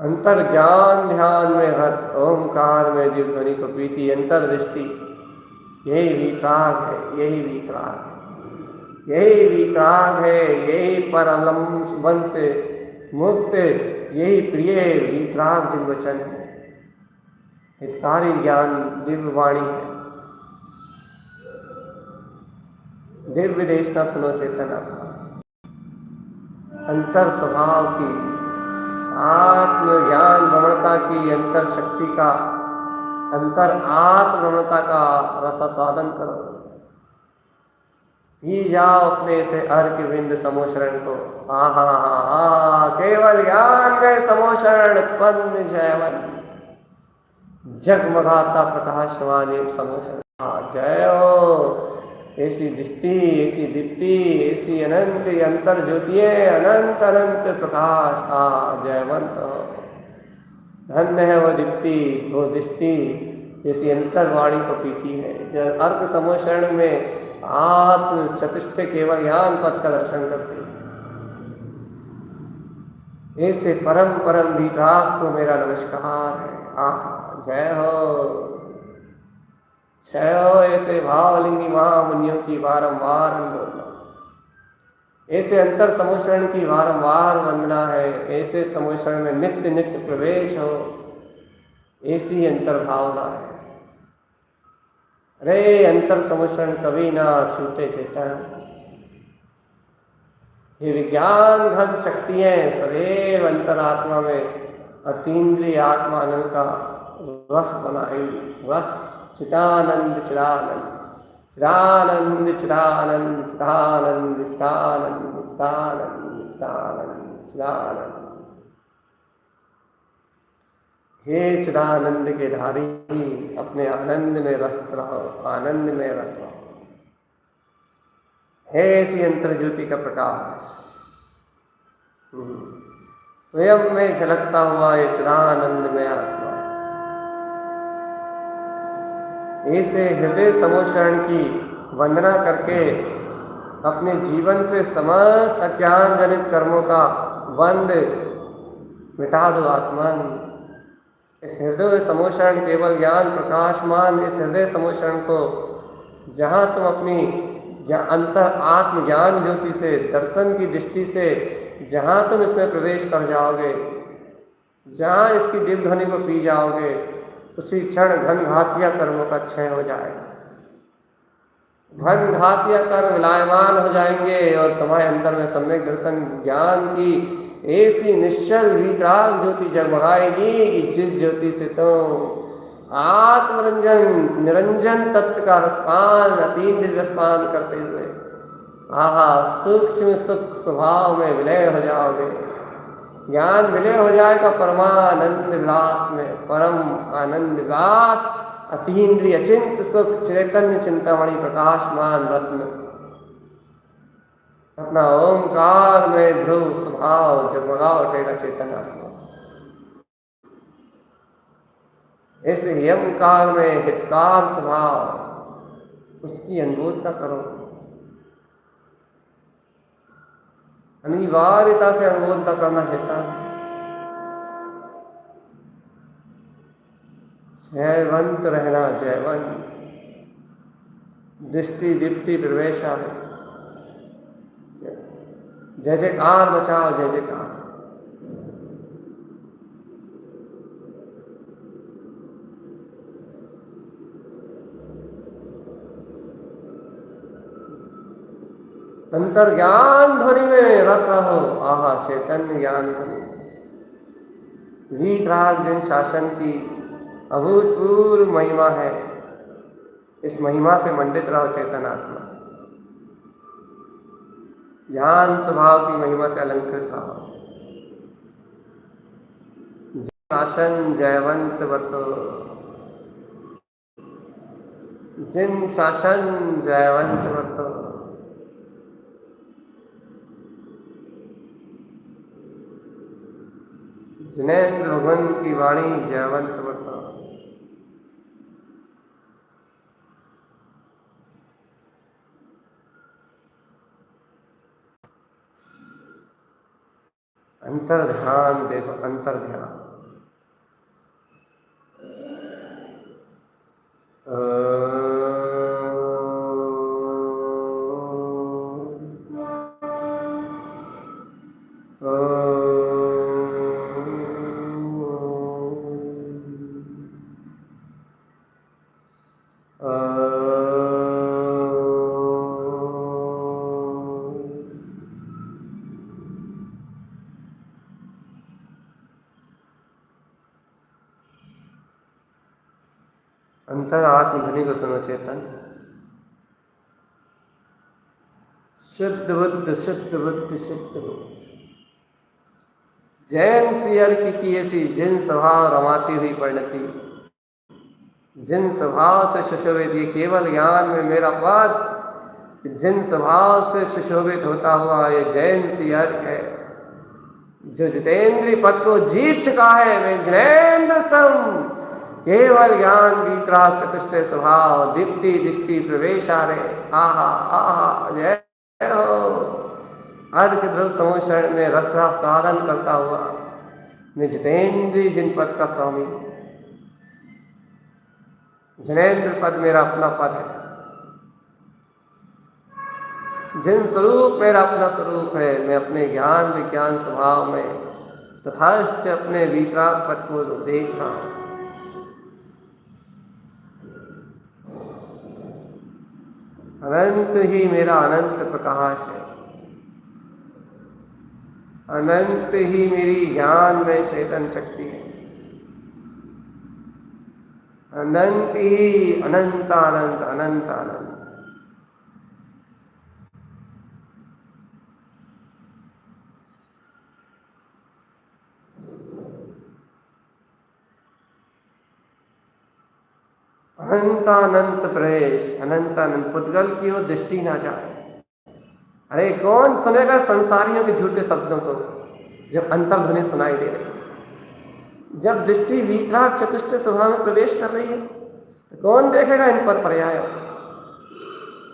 Speaker 1: अंतर ज्ञान ध्यान में रत, ओंकार में दिव्य ध्वनि को पीती अंतर्दृष्टि, यही वीतराग है, यही वीतराग है, यही वीतराग है, यही परलंबन से मुक्त, यही प्रिय वीतराग जिनवचन है, हितकारी ज्ञान दिव्य वाणी है। दिव्य देशना सुनो चेतना, अंतर स्वभाव की, आत्म ज्ञान रमणता की, अंतर शक्ति का, अंतर आत्म रमणता का रसास्वादन करो। पी जाओ अपने से अर्घ विंद समोशरण को। आहा हा, केवल ज्ञान में समोशरण पन्न जयवन, जगमगाता प्रकाशवान एवं समोशरण। जय हो ऐसी दृष्टि, ऐसी दीप्ति, ऐसी अनंत अंतर ज्योतिए, अनंत अनंत प्रकाश। जयवंत हो, धन्य है वो दीप्ति, वो दृष्टि जैसी अंतरवाणी को पीती है, जब अर्घ समोशरण में आत्म चतुष्ट केवल ज्ञान पथ का दर्शन करती है। ऐसे परम परम वीतराग को मेरा नमस्कार है। जय हो, जय हो। ऐसे भावलिंगी महामुनियों की बारंबार वंदना, ऐसे अंतर समोशरण की बारंबार वंदना है। ऐसे समोशरण में नित्य नित्य प्रवेश हो, ऐसी अंतर भावना है। अरे अंतर समोशरण कभी ना छूटे चेतन, ये विज्ञान घन शक्तियां सदैव अंतरात्मा में अतीन्द्रिय आत्मानंद का रस बनाएंगी। रस चिदानंद चिदानंद चिदानंद चिदानंद चिदानंद चिदानंद चिदानंद चिदानंद चिदानंद। हे चिदानंद के धारी, अपने आनंद में रत रहो, आनंद में रत रहो। है ऐसी अंतर ज्योति का प्रकाश, स्वयं में झलकता हुआ ये चिदानंद में आत्मा। ऐसे हृदय समोशरण की वंदना करके अपने जीवन से समस्त अज्ञान जनित कर्मों का बंध मिटा दो आत्मन। इस हृदय समोशरण केवल ज्ञान प्रकाशमान इस हृदय समोशरण को, जहाँ तुम अपनी अंतर आत्म ज्ञान ज्योति से, दर्शन की दृष्टि से जहाँ तुम इसमें प्रवेश कर जाओगे, जहाँ इसकी दिव्य ध्वनि को पी जाओगे, उसी क्षण घन घातिया कर्मों का क्षय हो जाएगा। घन घातिया कर्म विलायमान हो जाएंगे और तुम्हारे अंतर में सम्यक दर्शन ज्ञान की ऐसी निश्चल वीतराग ज्योति जगमगाएगी कि जिस ज्योति से तुम आत्मरंजन निरंजन तत्व का रसपान, अतीन्द्रिय रसपान करते हुए सूक्ष्म सुख स्वभाव में विलय हो जाओगे। ज्ञान विलय हो जाएगा परमानंद विलास में, परम आनंद विलास, अतीन्द्रिय अचिंत सुख, चैतन्य चिंतामणि प्रकाशमान रत्न, अपना ओंकार में ध्रुव स्वभाव जगमगा उठेगा चेतन आत्मा। ऐसे ही ओंकार में हितकार स्वभाव, उसकी अनुभूति करो, अनिवार्यता से अनुभूति करना चेतन। जयवंत रहना, जयवंत, दृष्टि दीप्ति प्रवेशा में जय जयकार मचाओ, जय जयकार। अंतर ज्ञान ध्वनि में रत रहो। चैतन्य ज्ञान ध्वनि, वीतराग जिन शासन की अभूतपूर्व महिमा है, इस महिमा से मंडित रहो चेतन आत्मा। ज्ञान स्वभाव की महिमा से अलंकृत रहो। शासन जयवंत वर्तो, जिन शासन जयवंत वर्तो, जिनेन्द्र भगवंत की वाणी जयवंत वर्तो। अंतर ध्यान देखो, अंतर ध्यान। अंतर आत्मध्वनि को सुनो चेतन। शुद्ध बुद्ध शुद्ध बुद्ध शुद्ध बुद्ध। जैन सियर की ऐसी जिन स्वभाव रमाती हुई परिणति, जिन स्वभाव से सुशोभित, ये केवल ज्ञान में मेरा पद जिन स्वभाव से सुशोभित होता हुआ ये जैन सियर है, जो जितेंद्रीय पद को जीत चुका है। मैं जिनेन्द्र सम केवल ज्ञान वीतराग चतुष्टय स्वभाव दीप्ति दृष्टि प्रवेशारे आहा आहा जय हो। अर्घ ध्रुव समोषण में रसा साधन करता हुआ मैं जितेंद्रीय जिन पद का स्वामी, जिनेन्द्र पद मेरा अपना पद है, जिन स्वरूप मेरा अपना स्वरूप है। मैं अपने ज्ञान विज्ञान स्वभाव में तथास्थ अपने वीतराग पद को देख रहा हूं। अनंत ही मेरा अनंत प्रकाश है, अनंत ही मेरी ज्ञान में चेतन शक्ति है, अनंत ही अनंत अनंत अनंत अनंत। अनंतानंत प्रवेश, अनंतानंत पुद्गल की ओर दृष्टि ना जाए। अरे कौन सुनेगा संसारियों के झूठे शब्दों को जब अंतर्ध्वनि सुनाई दे रही है, जब दृष्टि वीतराग चतुष्ट स्वभाव में प्रवेश कर रही है तो कौन देखेगा इन पर पर्याय,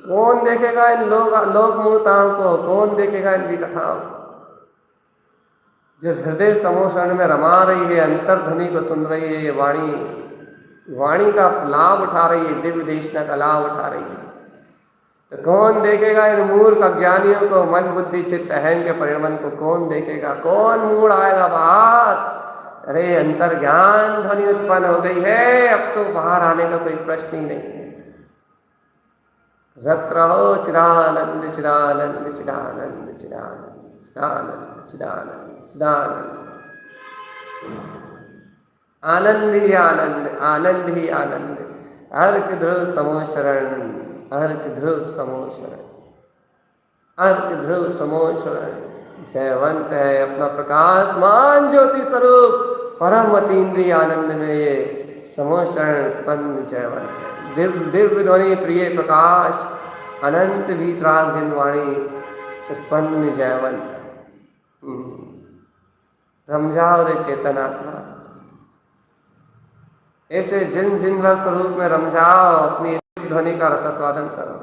Speaker 1: कौन देखेगा इन लोक मूर्ताओं को, कौन देखेगा इन विकथाओं को। जब हृदय समोषण में रमा रही है, अंतर्ध्वनि को सुन रही है, ये वाणी का लाभ उठा रही है, दिव्य देशना का लाभ उठा रही है, तो कौन देखेगा इन मूर्ख अज्ञानियों को, मन बुद्धि चित्त अहम के परिणमन को कौन देखेगा, कौन मूड आएगा बाहर। अरे अंतर ज्ञान ध्वनि उत्पन्न हो गई है, अब तो बाहर आने का कोई प्रश्न ही नहीं है। रत रहो चिदानंद चिदानंद चिदानंद चिदानंद चिदानंद चिदानंद चिदानंद। आनंद ही आनंद, आनंद ही आनंद। अर्क ध्रुव समो शरण, अर्क ध्रुव समो शरण, अर्क ध्रुव समो शरण। जयवंत है अपना प्रकाश मान ज्योति स्वरूप परम अतीन्द्रिय आनंद में ये समो शरण उत्पन्न जयवंत है। दिव्य दिव्य ध्वनि प्रिय प्रकाश अनंत वीतराग जिनवाणी उत्पन्न जयवंत। रमझाओ रे चेतनात्मा, ऐसे जिन जिन स्वरूप में रमझाओ, अपनी ध्वनि का रसास्वादन करो,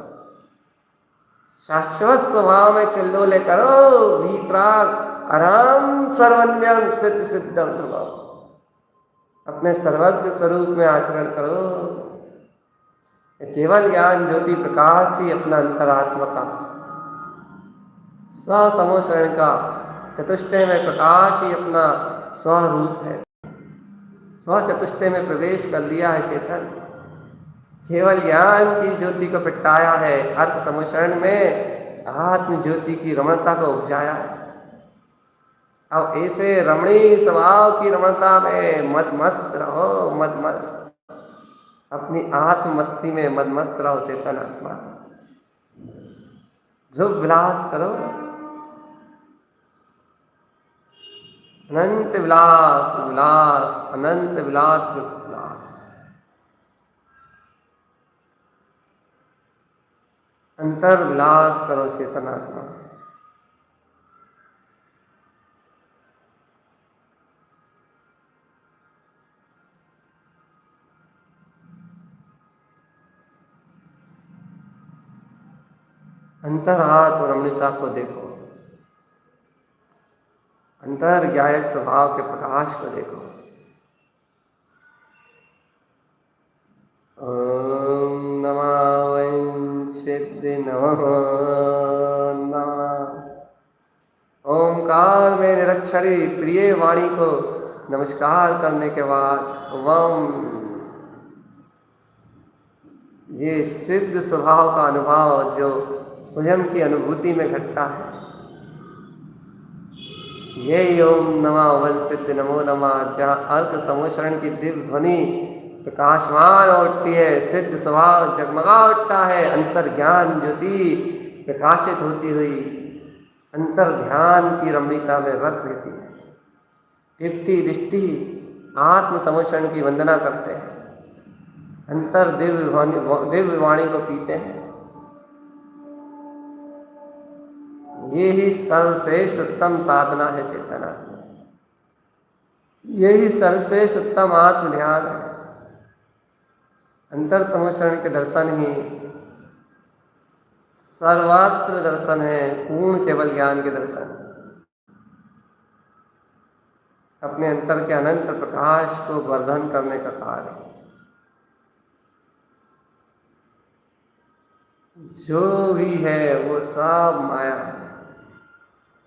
Speaker 1: शाश्वत स्वभाव में किल्लोले करो, वीतराग आराम सर्वन्यम सिद्ध सिद्धम ध्रुवम, अपने सर्वज्ञ स्वरूप में आचरण करो। केवल ज्ञान ज्योति प्रकाश ही अपना अंतरात्मा का स्वसमोषण का चतुष्टय में प्रकाश ही अपना स्वरूप है। स्व चतुष्टय में प्रवेश कर लिया है चेतन, केवल ज्ञान की ज्योति को प्रगटाया है, अर्थ समोषण में आत्म ज्योति की रमणता को उपजाया है। अब ऐसे रमणीय स्वभाव की रमणता में मदमस्त रहो, मदमस्त, अपनी आत्म मस्ती में मदमस्त रहो चेतन आत्मा। ध्रुव विलास करो, अनंत विलास विलास, अनंत विलास विलास, अंतर विलास करो चेतन आत्मा। अंतरात्म रमणीयता को देखो, अंतर ज्ञायक स्वभाव के प्रकाश को देखो। सिद्धि नमो नमः। ओंकार में निरक्षरी प्रिय वाणी को नमस्कार करने के बाद वम, ये सिद्ध स्वभाव का अनुभव जो स्वयं की अनुभूति में घटता है, ये ओम नमः वन सिद्ध नमो नमः, जहाँ अर्क समोचरण की दिव्य ध्वनि प्रकाशमान उठती है, सिद्ध स्वभाव जगमगा उठता है, अंतर ज्ञान ज्योति प्रकाशित होती हुई अंतर ध्यान की रमणीयता में रत रहती है। तृप्ति दृष्टि आत्म समोचरण की वंदना करते हैं, अंतर दिव्य वाणी को पीते हैं। ये ही सर्वश्रेष्ठ उत्तम साधना है चेतना, यही सर्वश्रेष्ठ उत्तम आत्म ध्यान है। अंतर समोचरण के दर्शन ही सर्वात्म दर्शन है, पूर्ण केवल ज्ञान के दर्शन, अपने अंतर के अनंत प्रकाश को वर्धन करने का कार्य। जो भी है वो सब माया है,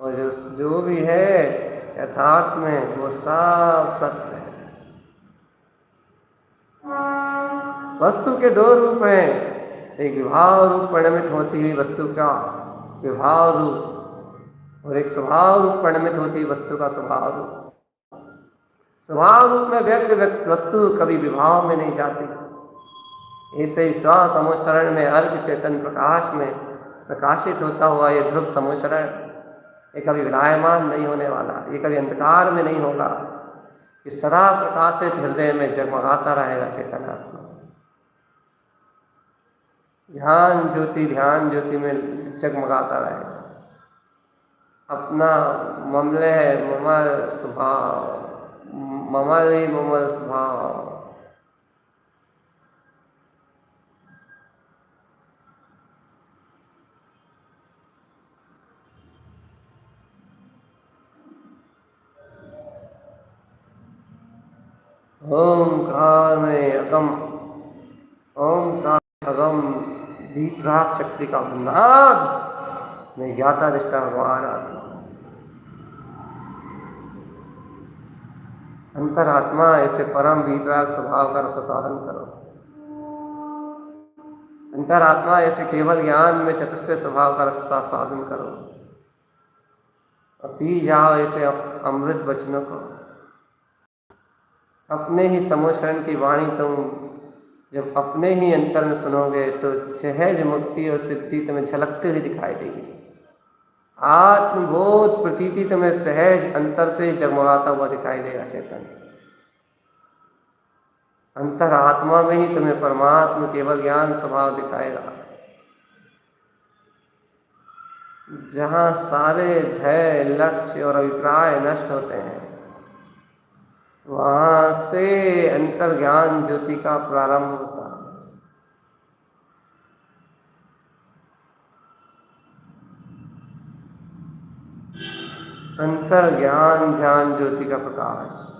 Speaker 1: और जो भी है यथार्थ में वो सब सत्य है। वस्तु के दो रूप हैं, एक विभाव रूप परिणमित होती हुई वस्तु का विभाव रूप, और एक स्वभाव रूप परिणमित होती हुई वस्तु का स्वभाव रूप। स्वभाव रूप में व्यक्त वस्तु कभी विभाव में नहीं जाती। ऐसे ही स्व समोचरण में अर्घ चेतन प्रकाश में प्रकाशित होता हुआ ये ध्रुव समोचरण, ये कभी विलायमान नहीं होने वाला, ये कभी अंधकार में नहीं होगा, ये सदा प्रकाशित हृदय में जगमगाता रहेगा चेतनात्मा। ध्यान ज्योति में जगमगाता रहेगा। अपना ममले ममल स्वभाव, ममल ही ममल स्वभाव, ओंकार में अगम, ओंकार अगम वीतराग शक्ति का नाद में ज्ञाता निष्ठा भगवान आत्मा। अंतरात्मा ऐसे परम वीतराग स्वभाव का रस साधन करो। अंतरात्मा ऐसे केवल ज्ञान में चतुष्ट स्वभाव का रस साधन करो, और पी जाओ ऐसे अमृत वचनों को। अपने ही समोचरण की वाणी तुम जब अपने ही अंतर में सुनोगे तो सहज मुक्ति और सिद्धि तुम्हें झलकते हुए दिखाई देगी। आत्मबोध प्रतीति तुम्हें सहज अंतर से जगमगाता हुआ दिखाई देगा। चेतन अंतर आत्मा में ही तुम्हें परमात्मा केवल ज्ञान स्वभाव दिखाएगा। जहाँ सारे ध्येय लक्ष्य और अभिप्राय नष्ट होते हैं, वहाँ से अंतर ज्ञान ज्योति का प्रारंभ होता है। अंतर ज्ञान ध्यान ज्योति का प्रकाश।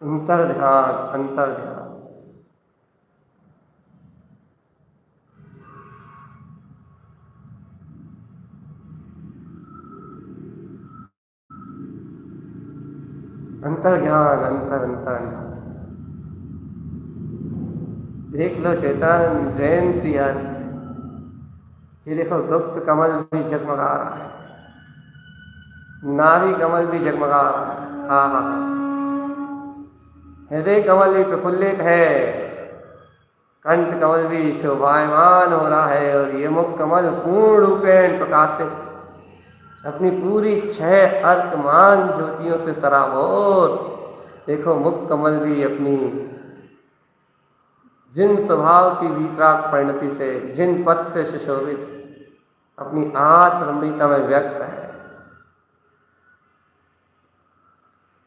Speaker 1: अंतर ध्यान, अंतर ध्यान। अंतर ज्ञान, अंतर अंतर अंतर। देख लो चेतन जैन सियार, ये देखो गुप्त कमल भी जगमगा रहा है, नाभि कमल भी जगमगा रहा है। हाँ हाँ हाँ, हृदय कमल भी प्रफुल्लित है, कंठ कमल भी शोभायमान हो रहा है, और ये मुख कमल पूर्ण रूपेण प्रकाशित अपनी पूरी 6 अर्कमान ज्योतियों से सराबोर। देखो मुख कमल भी अपनी जिन स्वभाव की वीतराग परिणति से, जिन पद से सुशोभित अपनी आत्मरमणीयता में व्यक्त है।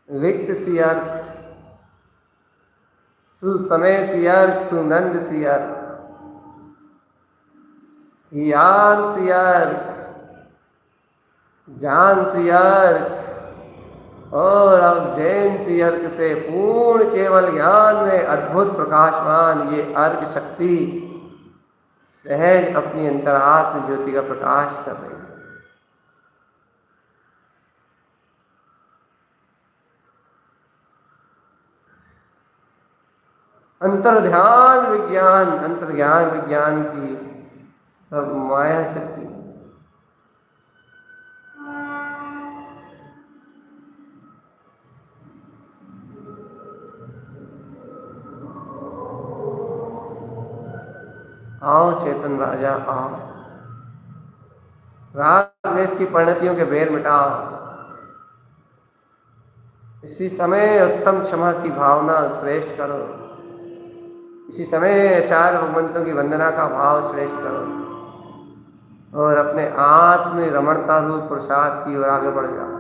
Speaker 1: विक्त सी अर्क, सुसमय सी अर्क, सुनंद सी अर्क, यार सी अर्क, जानसी अर्क और अब जैनसी अर्क से पूर्ण केवल ज्ञान में अद्भुत प्रकाशमान ये अर्क शक्ति सहज अपनी अंतरात्म ज्योति का प्रकाश कर रही है। अंतर्ध्यान विज्ञान, अंतर्ज्ञान विज्ञान की सब माया शक्ति। आओ चेतन राजा आओ, राग देश की परिणतियों के बेर मिटाओ। इसी समय उत्तम क्षमा की भावना श्रेष्ठ करो। इसी समय चार भगवंतों की वंदना का भाव श्रेष्ठ करो और अपने आत्म रमणता रूप प्रसाद की ओर आगे बढ़ जाओ।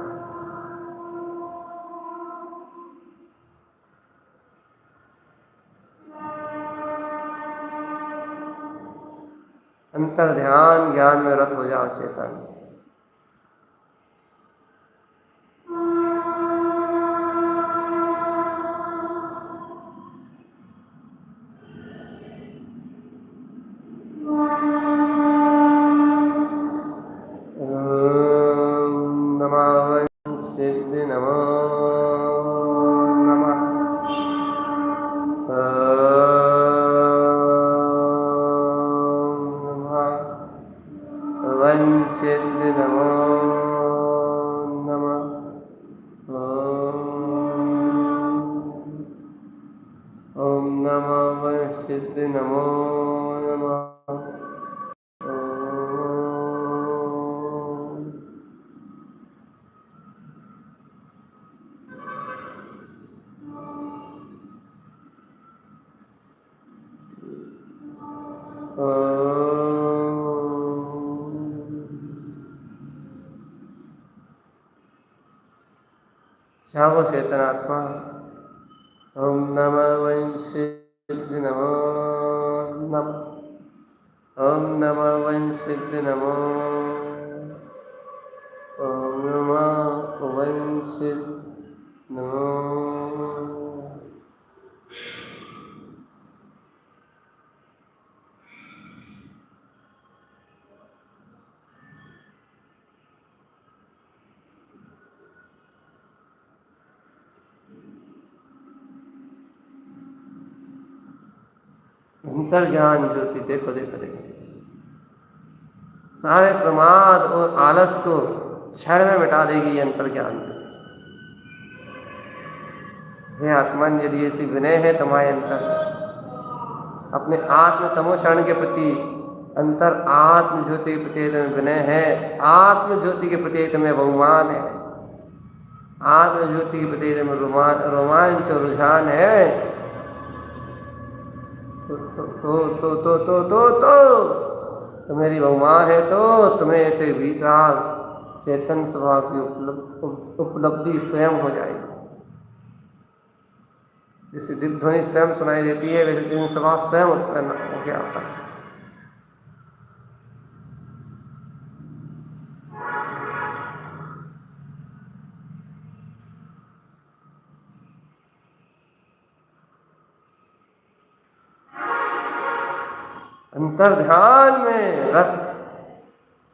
Speaker 1: अंतर ध्यान ज्ञान में रत हो जाओ चेतन। जागो चेतनात्मा। ओम नमः वंशिद्ध नमो नमः। ओम नमः वंशिद्ध नमो। ओम नमः वंशिद्ध नमो। अंतर ज्ञान ज्योति देखो देखो देखो, सारे प्रमाद और आलस को क्षण में मिटा देगी अंतर ज्ञान ज्योति। हे आत्मन, यदि ऐसी विनय है तुम्हारे अंतर, अपने आत्म समोषण के प्रति, अंतर आत्म ज्योति के प्रति तुम्हें विनय है, आत्म ज्योति के प्रति तुम्हें बहुमान है, आत्म ज्योति के प्रति तुम्हें रोमांच और रुझान है, तो मेरी बहुमान है, तो तुम्हें ऐसे वितराग चेतन स्वभाव की उपलब्धि स्वयं हो जाएगी। जैसे दिव्य ध्वनि स्वयं सुनाई देती है, वैसे चेतन स्वभाव स्वयं उत्पन्न होकर आता है। अंतर ध्यान में रत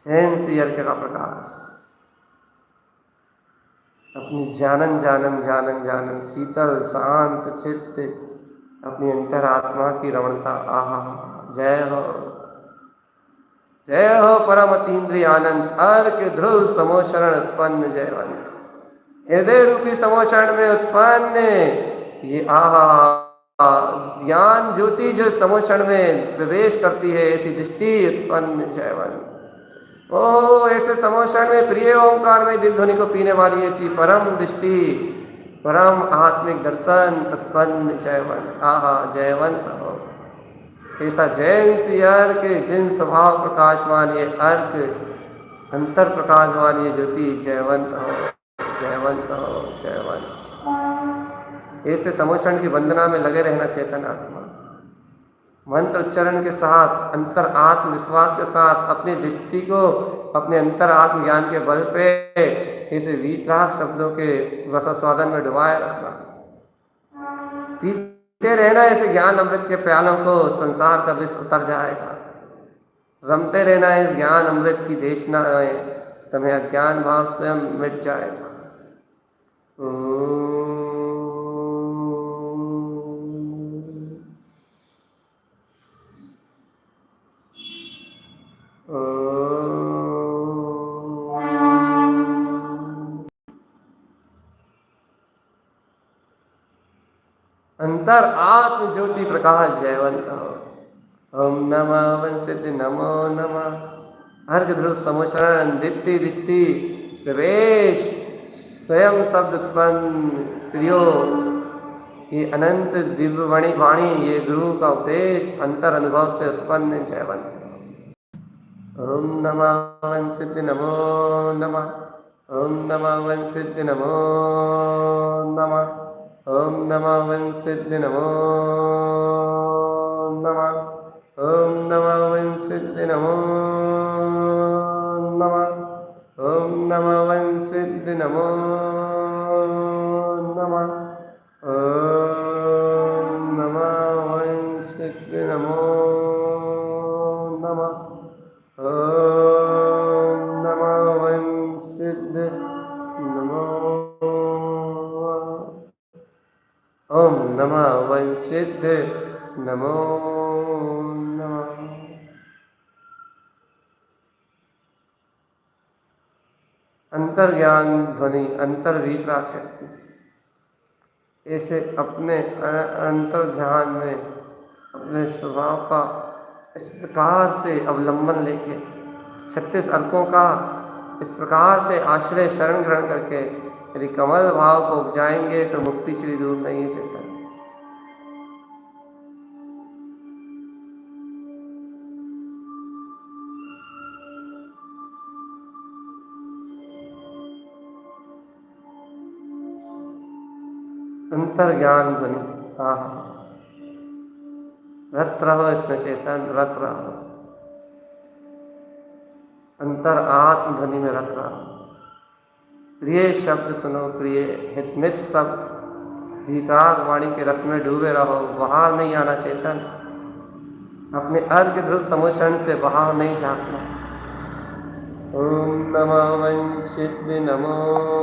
Speaker 1: चैन सी अर्क का प्रकाश, अपनी जानन जानन जानन जानन शीतल शांत चित्त, अपनी अंतरात्मा की रमणता। आहा, जय हो, जय हो परम अतीन्द्रिय आनंद। अर्क ध्रुव समोषण उत्पन्न जयवन, हृदय रूपी समोषण में उत्पन्न ये आहा ज्ञान ज्योति जो समोषण में प्रवेश करती है, ऐसी दृष्टि उत्पन्न जयवन। ओ ऐसे समोषण में प्रिय ओंकार में दिव्य ध्वनि को पीने वाली ऐसी परम दृष्टि, परम आत्मिक दर्शन उत्पन्न जयवन। आहा, जयवंत हो ऐसा जैन सी अर्क, जिन स्वभाव प्रकाशमान ये अर्क, अंतर प्रकाशमान ये ज्योति, जयवंत हो, जयवंत हो, जयवंत। ऐसे समोषण की वंदना में लगे रहना चेतन आत्मा। मंत्र उच्चारण के साथ, अंतर आत्मविश्वास के साथ अपनी दृष्टि को अपने अंतर आत्मज्ञान के बल पे इस वीतराग शब्दों के रसास्वादन में डुबाए रखना। पीते रहना इस ज्ञान अमृत के प्यालों को, संसार का विष उतर जाएगा। रमते रहना इस ज्ञान अमृत की देशना में, तुम्हें अज्ञान भाव स्वयं मिट जाएगा। अंतर आत्म ज्योति प्रकाश जयवंत हो। ओम नमः वंसिद्धि नमो नमः। अर्घ ध्रुव समशरण दीप्ति दृष्टि प्रवेश स्वयं शब्द उत्पन्न प्रियो। ये अनंत दिव्य वाणी, ये गुरु का उपदेश अंतर अनुभव से उत्पन्न जयवंत। ओम नमः वंसिद्धि नमो नमः। ओम नमः वंसिद्धि नमो नमः। ओम नमः वंसिद्धि नमो नमः। ओम नमः वंसिद्धि नमो नमः। ओम नमः वंसिद्धि नमो नमः। ओम नमः वंसिद्धि नमो नमः। ओम नमः वंसिद्धि नमो। ओम नमः वंसिद्धि नमो नमः। अंतर ज्ञान ध्वनि, अंतर वीतराग शक्ति, ऐसे अपने अंतर ध्यान में अपने स्वभाव का इस प्रकार से अवलंबन लेके 36 अर्कों का इस प्रकार से आश्रय शरण ग्रहण करके यदि कमल भाव को उपजाएंगे तो मुक्ति श्री दूर नहीं है चेतन। अंतर ज्ञान ध्वनि, रत रहो इसमें चेतन, रत रहो अंतर आत्म ध्वनि में, रत रहो। प्रिय शब्द सुनो, प्रिय हितमित शब्द वीतराग वाणी के रस में डूबे रहो, बाहर नहीं आना चेतन। अपने अर्घ ध्रुव समोषण से बाहर नहीं झांकना। ओम नमः वंसिद्धि नमो